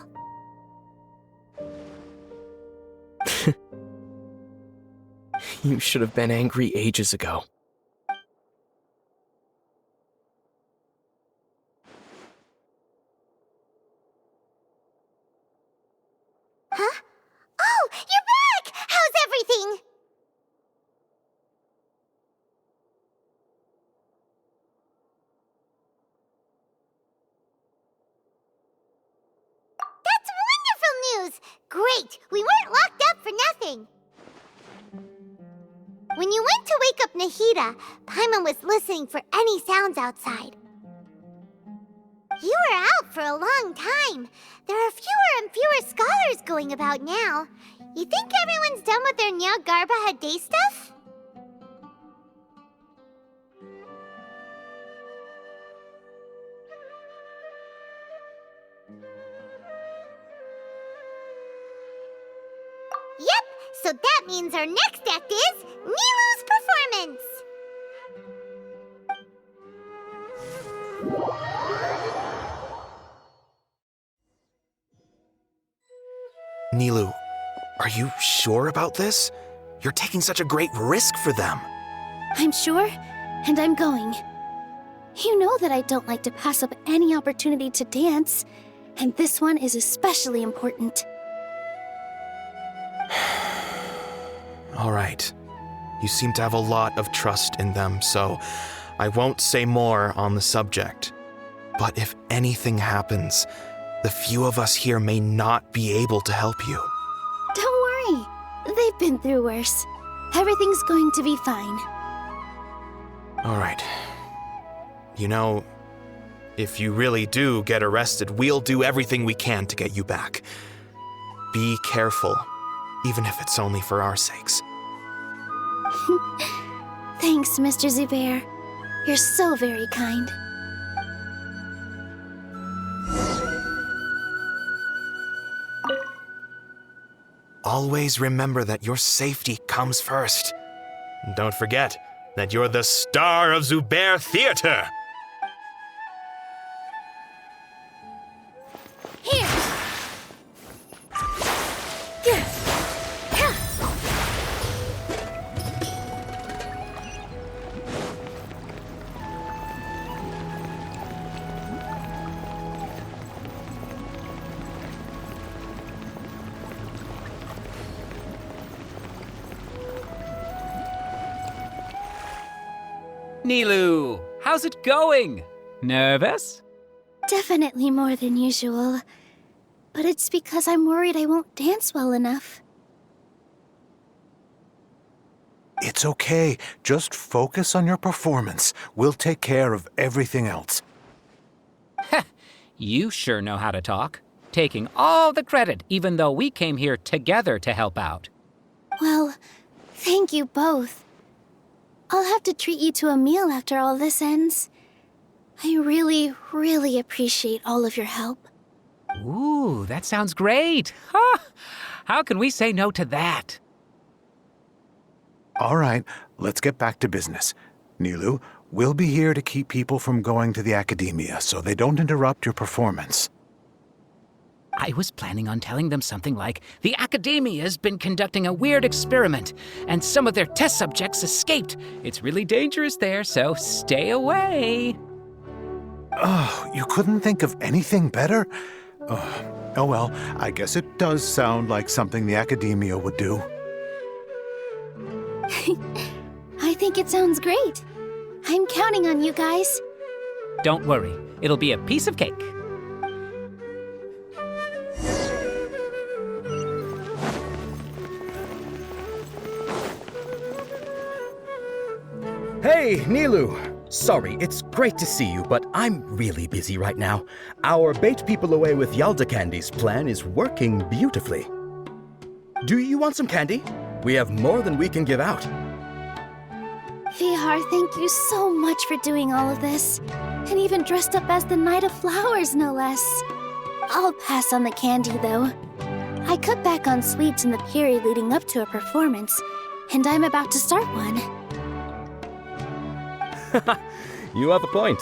You should have been angry ages ago. Huh? Oh, you're back! How's everything? That's wonderful news! Great! We weren't locked up for nothing! When you went to wake up Nahida, Paimon was listening for any sounds outside. You were out for a long time. There are fewer and fewer scholars going about now. You think everyone's done with their Nyagarba Day stuff? Yep, so that means our next act is Nilu's performance. Nilu, are you sure about this? You're taking such a great risk for them. I'm sure, and I'm going. You know that I don't like to pass up any opportunity to dance, and this one is especially important. All right. You seem to have a lot of trust in them, so I won't say more on the subject. But if anything happens, the few of us here may not be able to help you. Don't worry. They've been through worse. Everything's going to be fine. All right. You know, if you really do get arrested, we'll do everything we can to get you back. Be careful, even if it's only for our sakes. Thanks, Mr. Zubair. You're so very kind. Always remember that your safety comes first. And don't forget that you're the star of Zubair Theater. Here! Nilu, how's it going? Nervous? Definitely more than usual. But it's because I'm worried I won't dance well enough. It's okay. Just focus on your performance. We'll take care of everything else. You sure know how to talk. Taking all the credit, even though we came here together to help out. Well, thank you both. I'll have to treat you to a meal after all this ends. I really, really appreciate all of your help. Ooh, that sounds great. Huh? How can we say no to that? All right, let's get back to business. Nilu, we'll be here to keep people from going to the academia so they don't interrupt your performance. I was planning on telling them something like, the Academia's been conducting a weird experiment, and some of their test subjects escaped. It's really dangerous there, so stay away. Oh, you couldn't think of anything better? Oh well, I guess it does sound like something the Academia would do. I think it sounds great. I'm counting on you guys. Don't worry, it'll be a piece of cake. Hey, Nilu! Sorry, it's great to see you, but I'm really busy right now. Our Bait People Away with Yalda Candies plan is working beautifully. Do you want some candy? We have more than we can give out. Vihar, thank you so much for doing all of this. And even dressed up as the Knight of Flowers, no less. I'll pass on the candy, though. I cut back on sweets in the period leading up to a performance, and I'm about to start one. You have a point.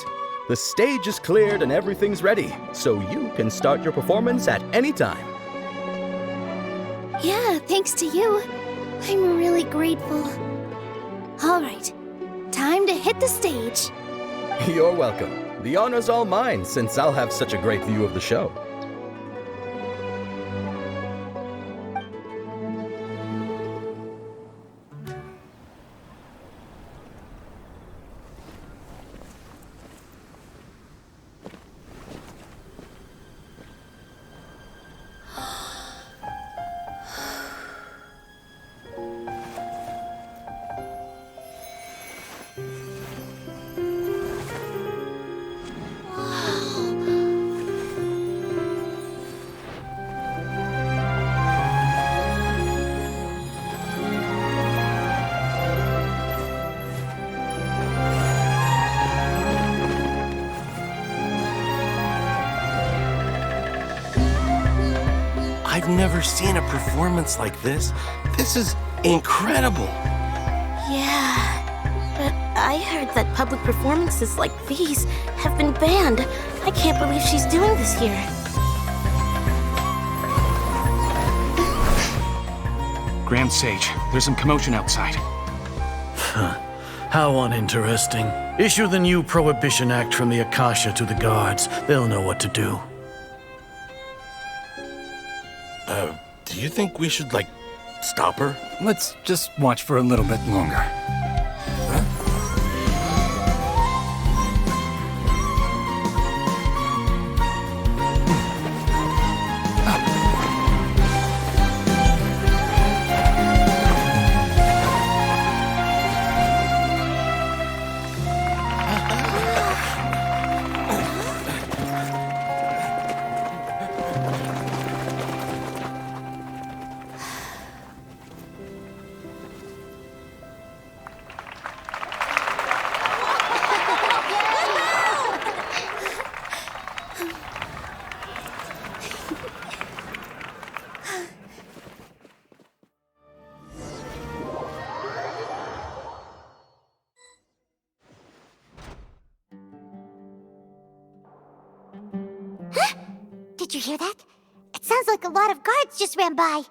The stage is cleared and everything's ready, so you can start your performance at any time. Yeah, thanks to you. I'm really grateful. All right, time to hit the stage. You're welcome. The honor's all mine, since I'll have such a great view of the show. I've never seen a performance like this. This is incredible. Yeah, but I heard that public performances like these have been banned. I can't believe she's doing this here. Grand Sage, there's some commotion outside. How uninteresting. Issue the new Prohibition Act from the Akasha to the guards. They'll know what to do. Do you think we should, stop her? Let's just watch for a little bit longer. Did you hear that? It sounds like a lot of guards just ran by.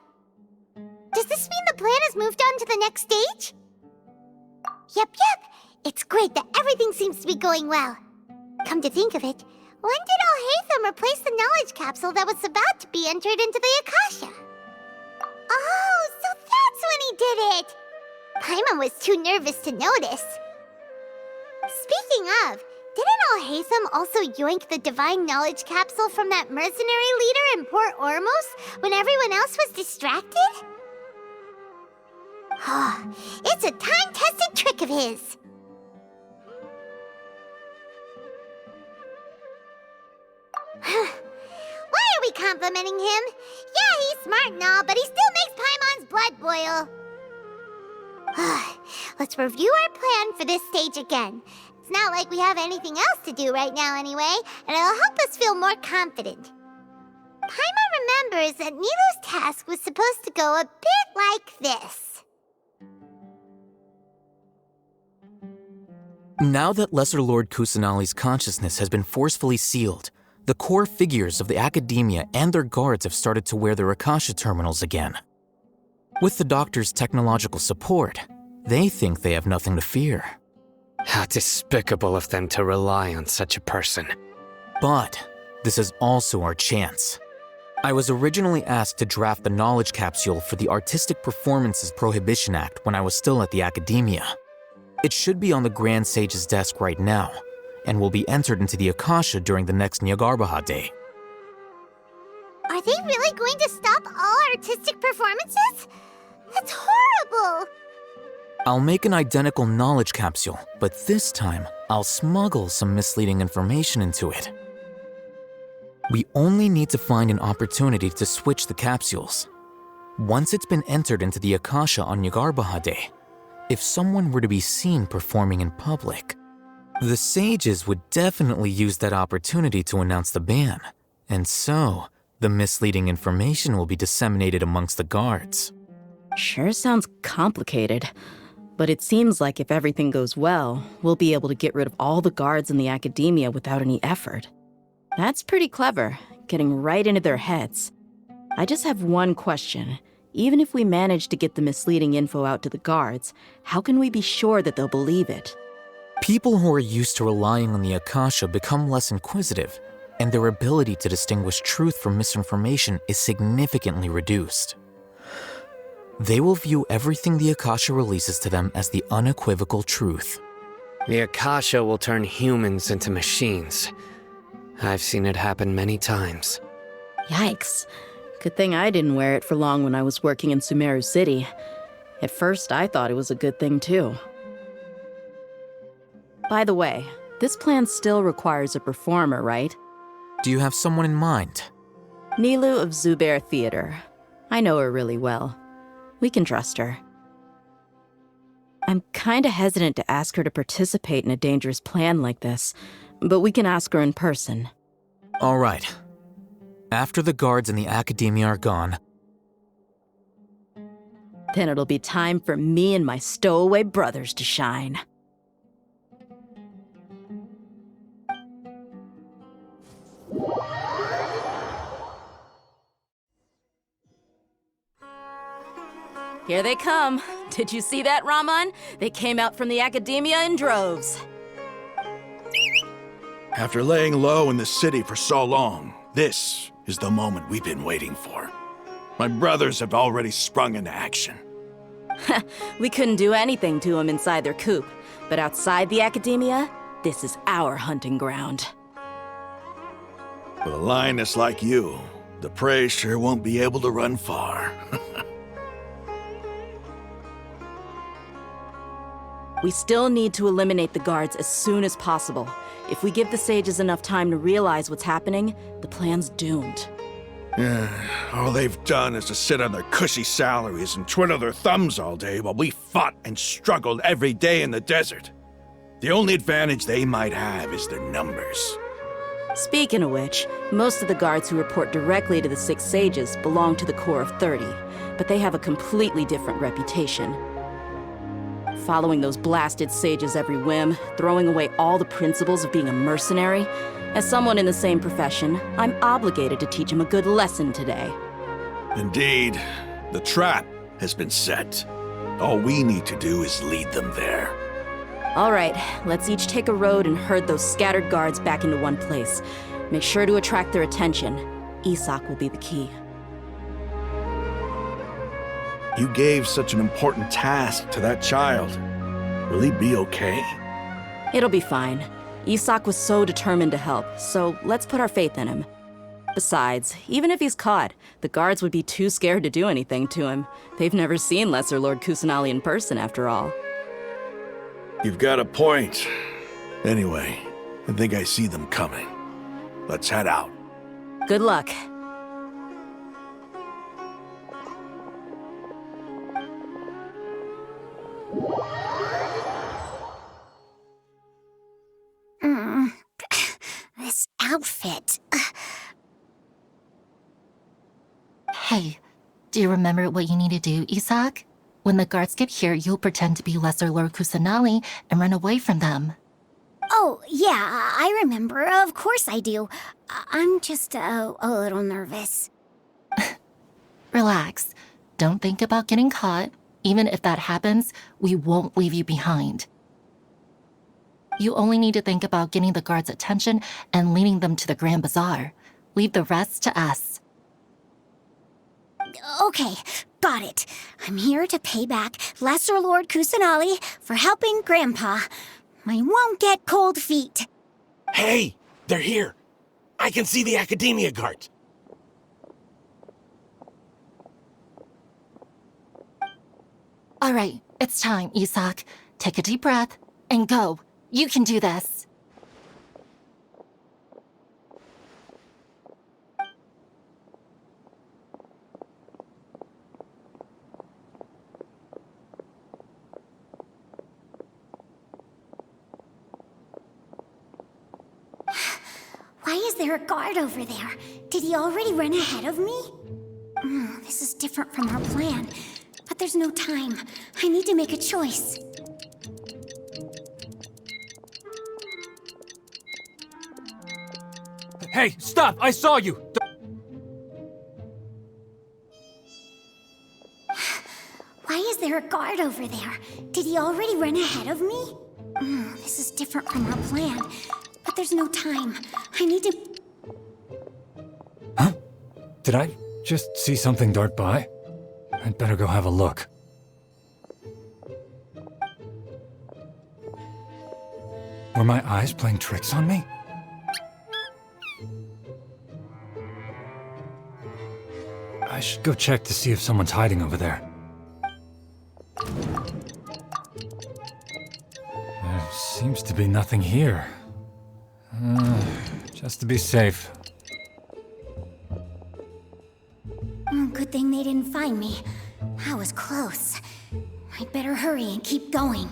Does this mean the plan has moved on to the next stage? Yep. It's great that everything seems to be going well. Come to think of it, when did Alhaitham replace the knowledge capsule that was about to be entered into the Akasha? Oh, so that's when he did it! Paimon was too nervous to notice. Speaking of, didn't Alhaitham also yoink the divine knowledge capsule from that mercenary leader in Port Ormos when everyone else was distracted? It's a time-tested trick of his. Why are we complimenting him? Yeah, he's smart and all, but he still makes Paimon's blood boil. Let's review our plan for this stage again. It's not like we have anything else to do right now anyway, and it'll help us feel more confident. Paimon remembers that Nilu's task was supposed to go a bit like this. Now that Lesser Lord Kusanali's consciousness has been forcefully sealed, The core figures of the academia and their guards have started to wear their Akasha terminals again. With the doctor's technological support, they think they have nothing to fear. How despicable of them to rely on such a person. But this is also our chance. I was originally asked to draft the knowledge capsule for the Artistic Performances Prohibition Act when I was still at the academia. It should be on the Grand Sage's desk right now, and will be entered into the Akasha during the next Nyagarbha Day. Are they really going to stop all artistic performances? That's horrible! I'll make an identical knowledge capsule, but this time I'll smuggle some misleading information into it. We only need to find an opportunity to switch the capsules. Once it's been entered into the Akasha on Nyagarbha Day, if someone were to be seen performing in public, the sages would definitely use that opportunity to announce the ban, and so the misleading information will be disseminated amongst the guards. Sure sounds complicated, but it seems like if everything goes well, we'll be able to get rid of all the guards in the academia without any effort. That's pretty clever, getting right into their heads. I just have one question. Even if we manage to get the misleading info out to the guards, how can we be sure that they'll believe it? People who are used to relying on the Akasha become less inquisitive, and their ability to distinguish truth from misinformation is significantly reduced. They will view everything the Akasha releases to them as the unequivocal truth. The Akasha will turn humans into machines. I've seen it happen many times. Yikes. Good thing I didn't wear it for long when I was working in Sumeru City. At first, I thought it was a good thing too. By the way, this plan still requires a performer, right? Do you have someone in mind? Nilu of Zubair Theater. I know her really well. We can trust her. I'm kinda hesitant to ask her to participate in a dangerous plan like this, but we can ask her in person. All right. After the guards in the academia are gone, then it'll be time for me and my stowaway brothers to shine. Here they come. Did you see that, Raman? They came out from the academia in droves. After laying low in the city for so long, this is the moment we've been waiting for. My brothers have already sprung into action. We couldn't do anything to them inside their coop, but outside the academia, this is our hunting ground. With a lioness like you, the prey sure won't be able to run far. We still need to eliminate the guards as soon as possible. If we give the sages enough time to realize what's happening, the plan's doomed. All they've done is to sit on their cushy salaries and twiddle their thumbs all day while we fought and struggled every day in the desert. The only advantage they might have is their numbers. Speaking of which, most of the guards who report directly to the 6 sages belong to the Corps of 30, but they have a completely different reputation. Following those blasted sages every whim, throwing away all the principles of being a mercenary. As someone in the same profession, I'm obligated to teach them a good lesson today. Indeed, the trap has been set. All we need to do is lead them there. All right, let's each take a road and herd those scattered guards back into one place. Make sure to attract their attention. Isak will be the key. You gave such an important task to that child. Will he be okay? It'll be fine. Isak was so determined to help, so let's put our faith in him. Besides, even if he's caught, the guards would be too scared to do anything to him. They've never seen Lesser Lord Kusanali in person, after all. You've got a point. Anyway, I think I see them coming. Let's head out. Good luck. This outfit. Hey, do you remember what you need to do, Isak? When the guards get here, you'll pretend to be Lesser Lord Kusanali and run away from them. Oh, yeah, I remember. Of course I do. I'm just a little nervous. Relax. Don't think about getting caught. Even if that happens, we won't leave you behind. You only need to think about getting the guards' attention and leading them to the Grand Bazaar. Leave the rest to us. Okay, got it. I'm here to pay back Lesser Lord Kusanali for helping Grandpa. I won't get cold feet. Hey, they're here. I can see the Academia guard. All right, it's time, Isak. Take a deep breath and go. You can do this. Why is there a guard over there? Did he already run ahead of me? This is different from our plan. But there's no time. I need to make a choice. Hey, stop! I saw you! Why is there a guard over there? Did he already run ahead of me? This is different from our plan. But there's no time. I need to... Huh? Did I just see something dart by? I'd better go have a look. Were my eyes playing tricks on me? I should go check to see if someone's hiding over there. There seems to be nothing here. Just to be safe. Good thing they didn't find me. I was close. I'd better hurry and keep going.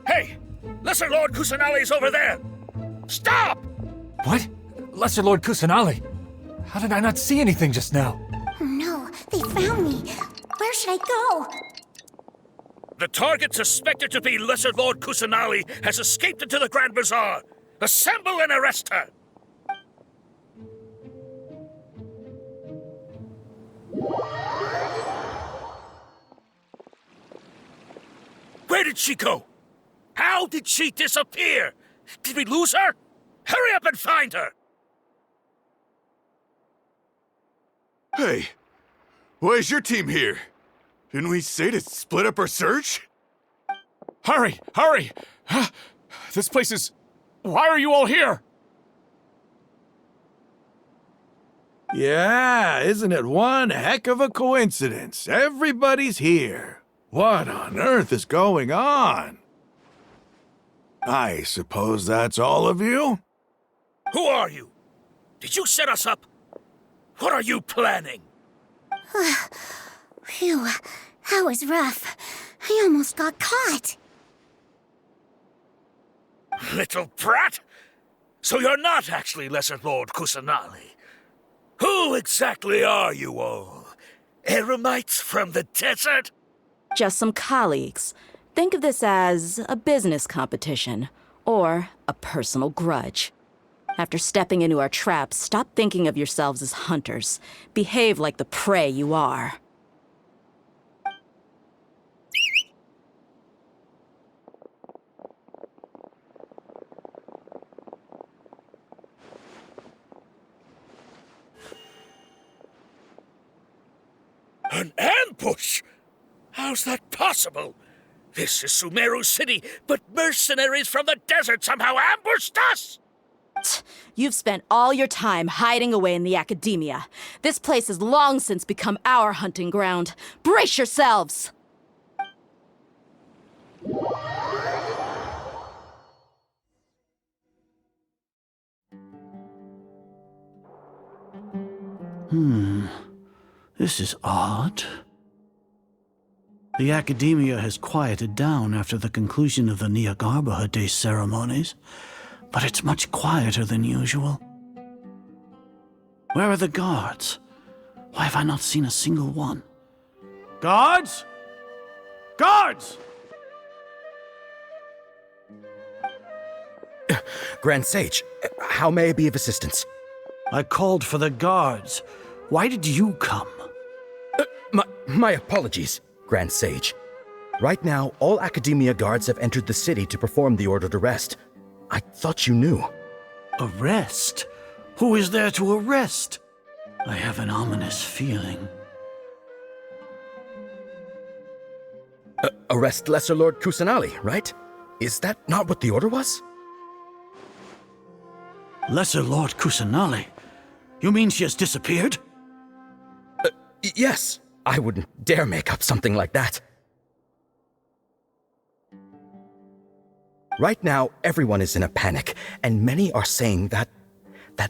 Hey! Lesser Lord Kusanali's over there! Stop! What? Lesser Lord Kusanali? How did I not see anything just now? Oh no, they found me. Where should I go? The target suspected to be Lesser Lord Kusanali has escaped into the Grand Bazaar. Assemble and arrest her! Where did she go? How did she disappear? Did we lose her? Hurry up and find her! Hey, why is your team here? Didn't we say to split up our search? Hurry! Hurry! This place is... Why are you all here? Yeah, isn't it one heck of a coincidence? Everybody's here. What on earth is going on? I suppose that's all of you? Who are you? Did you set us up? What are you planning? Phew, that was rough. I almost got caught. Little brat! So you're not actually Lesser Lord Kusanali. Who exactly are you all? Eremites from the desert? Just some colleagues. Think of this as a business competition, or a personal grudge. After stepping into our trap, stop thinking of yourselves as hunters. Behave like the prey you are. An ambush? How's that possible? This is Sumeru City, but mercenaries from the desert somehow ambushed us! You've spent all your time hiding away in the academia. This place has long since become our hunting ground. Brace yourselves! This is odd. The academia has quieted down after the conclusion of the Nyagarbha Day ceremonies, but it's much quieter than usual. Where are the guards? Why have I not seen a single one? Guards! Guards! Grand Sage, how may I be of assistance? I called for the guards. Why did you come? My apologies, Grand Sage. Right now, all Academia guards have entered the city to perform the ordered arrest. I thought you knew. Arrest? Who is there to arrest? I have an ominous feeling. Arrest Lesser Lord Kusanali, right? Is that not what the order was? Lesser Lord Kusanali? You mean she has disappeared? Yes. I wouldn't dare make up something like that. Right now, everyone is in a panic, and many are saying that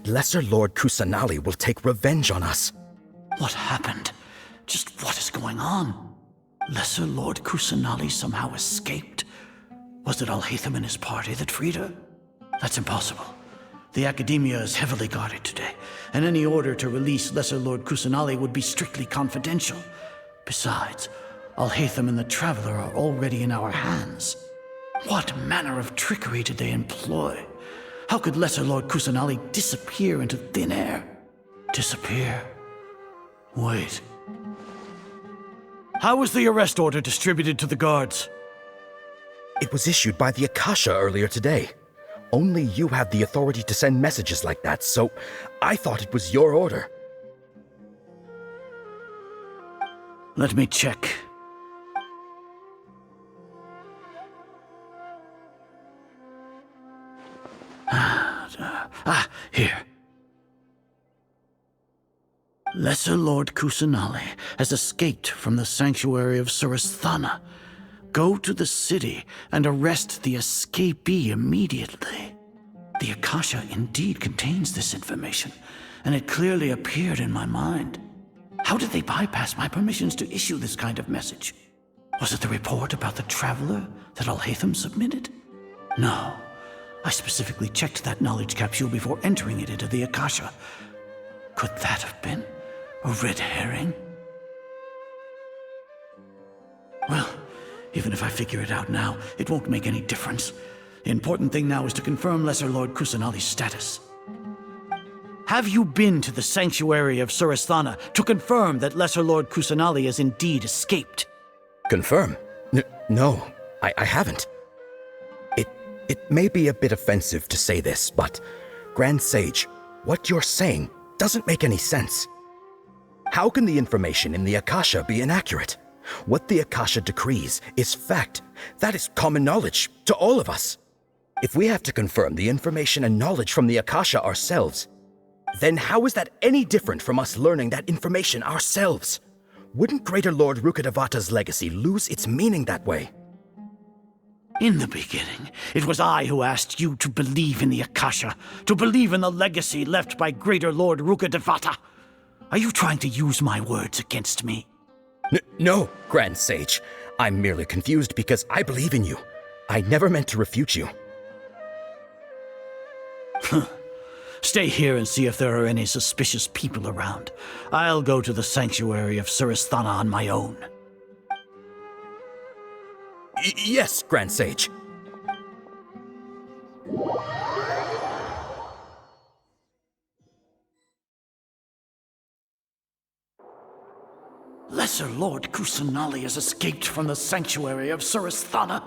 Lesser Lord Kusanali will take revenge on us. What happened? Just what is going on? Lesser Lord Kusanali somehow escaped? Was it Alhaitham and his party that freed her? That's impossible. The Academia is heavily guarded today, and any order to release Lesser Lord Kusanali would be strictly confidential. Besides, Alhaitham and the Traveler are already in our hands. What manner of trickery did they employ? How could Lesser Lord Kusanali disappear into thin air? Disappear? Wait. How was the arrest order distributed to the guards? It was issued by the Akasha earlier today. Only you have the authority to send messages like that, so I thought it was your order. Let me check. Here. Lesser Lord Kusanali has escaped from the sanctuary of Surasthana. Go to the city and arrest the escapee immediately. The Akasha indeed contains this information, and it clearly appeared in my mind. How did they bypass my permissions to issue this kind of message? Was it the report about the Traveler that Alhaitham submitted? No. I specifically checked that knowledge capsule before entering it into the Akasha. Could that have been a red herring? Well, even if I figure it out now, it won't make any difference. The important thing now is to confirm Lesser Lord Kusanali's status. Have you been to the sanctuary of Surasthana to confirm that Lesser Lord Kusanali has indeed escaped? Confirm? No, I haven't. It may be a bit offensive to say this, but Grand Sage, what you're saying doesn't make any sense. How can the information in the Akasha be inaccurate? What the Akasha decrees is fact. That is common knowledge to all of us. If we have to confirm the information and knowledge from the Akasha ourselves, then how is that any different from us learning that information ourselves? Wouldn't Greater Lord Rukkhadevata's legacy lose its meaning that way? In the beginning, it was I who asked you to believe in the Akasha, to believe in the legacy left by Greater Lord Rukkhadevata. Are you trying to use my words against me? No, Grand Sage. I'm merely confused because I believe in you. I never meant to refute you. Stay here and see if there are any suspicious people around. I'll go to the sanctuary of Surasthana on my own. Yes, Grand Sage. Lesser Lord Kusanali has escaped from the sanctuary of Surasthana.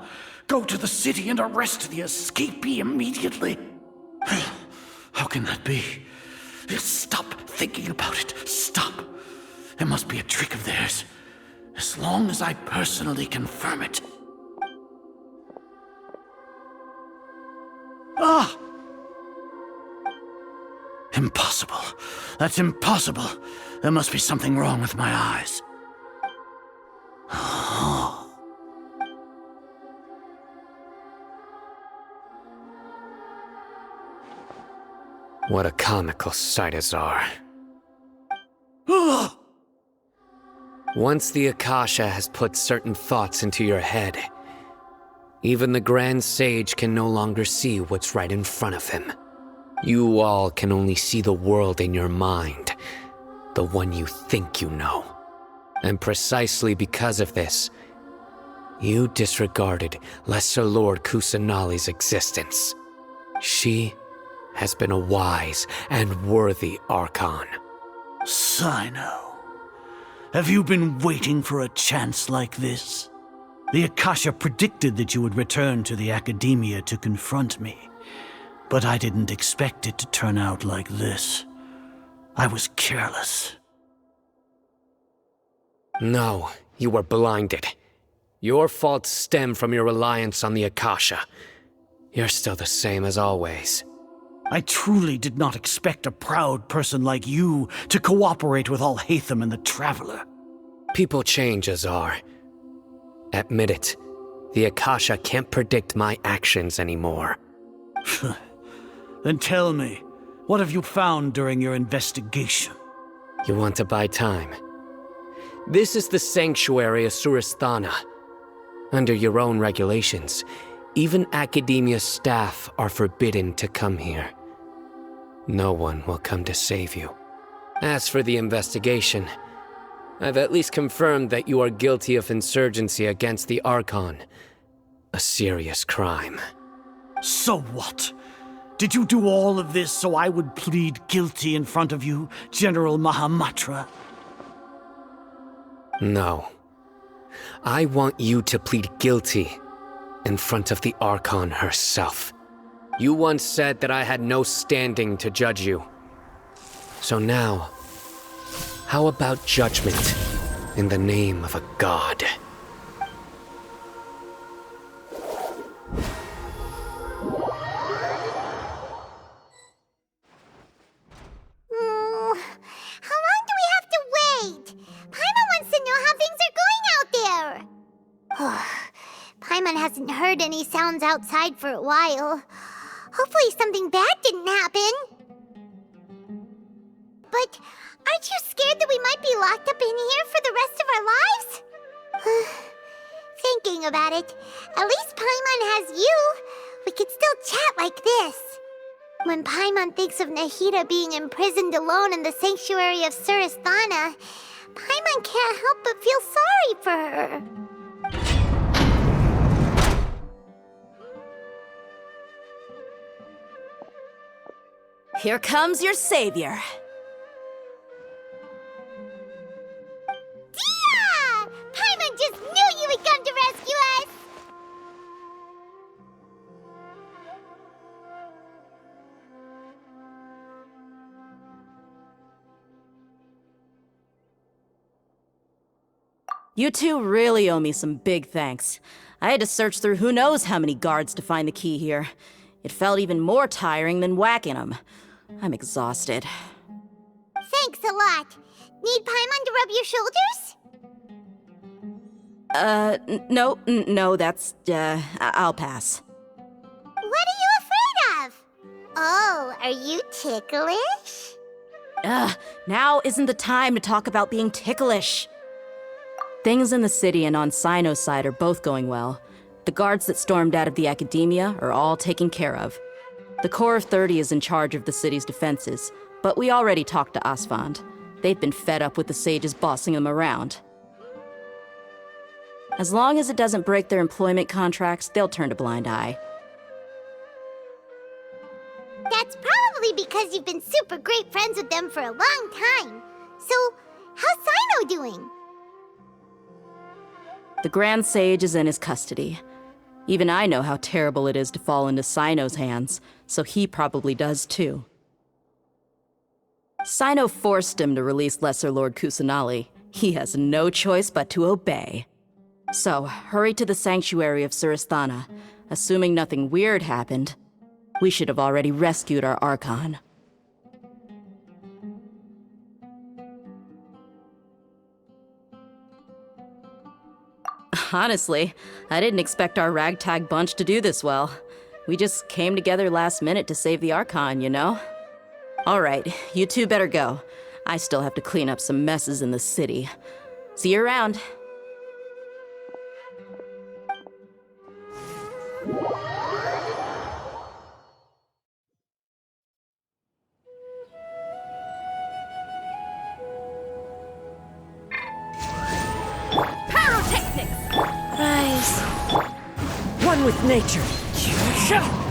Go to the city and arrest the escapee immediately. How can that be? Stop thinking about it. Stop. It must be a trick of theirs. As long as I personally confirm it. Ah! Impossible. That's impossible. There must be something wrong with my eyes. What a comical sight is our. Once the Akasha has put certain thoughts into your head, even the Grand Sage can no longer see what's right in front of him. You all can only see the world in your mind, The one you think you know. And precisely because of this, you disregarded Lesser Lord Kusanali's existence. She has been a wise and worthy Archon. Sino, have you been waiting for a chance like this? The Akasha predicted that you would return to the Academia to confront me, but I didn't expect it to turn out like this. I was careless. No, you were blinded. Your faults stem from your reliance on the Akasha. You're still the same as always. I truly did not expect a proud person like you to cooperate with Alhaitham and the Traveler. People change, Azar. Admit it. The Akasha can't predict my actions anymore. Then tell me, what have you found during your investigation? You want to buy time? This is the sanctuary of Surasthana. Under your own regulations, even Academia staff are forbidden to come here. No one will come to save you. As for the investigation, I've at least confirmed that you are guilty of insurgency against the Archon. A serious crime. So what? Did you do all of this so I would plead guilty in front of you, General Mahamatra? No. I want you to plead guilty in front of the Archon herself. You once said that I had no standing to judge you. So now, how about judgment in the name of a god? How long do we have to wait? Paimon wants to know how things are going out there. Paimon hasn't heard any sounds outside for a while. Hopefully something bad didn't happen. But aren't you scared that we might be locked up in here for the rest of our lives? Thinking about it, at least Paimon has you. We could still chat like this. When Paimon thinks of Nahida being imprisoned alone in the sanctuary of Surasthana, Paimon can't help but feel sorry for her. Here comes your savior. Dia! Paimon just knew you would come to rescue us! You two really owe me some big thanks. I had to search through who knows how many guards to find the key here. It felt even more tiring than whacking them. I'm exhausted. Thanks a lot. Need Paimon to rub your shoulders? No, that's, I'll pass. What are you afraid of? Oh, are you ticklish? Now isn't the time to talk about being ticklish. Things in the city and on Sino's side are both going well. The guards that stormed out of the Academia are all taken care of. The Corps of 30 is in charge of the city's defenses, but we already talked to Asfand. They've been fed up with the sages bossing them around. As long as it doesn't break their employment contracts, they'll turn a blind eye. That's probably because you've been super great friends with them for a long time. So, how's Sino doing? The Grand Sage is in his custody. Even I know how terrible it is to fall into Sino's hands, so he probably does too. Sino forced him to release Lesser Lord Kusanali. He has no choice but to obey. So, hurry to the sanctuary of Surasthana. Assuming nothing weird happened, we should have already rescued our Archon. Honestly, I didn't expect our ragtag bunch to do this well. We just came together last minute to save the Archon, you know? Alright, you two better go. I still have to clean up some messes in the city. See you around. with nature.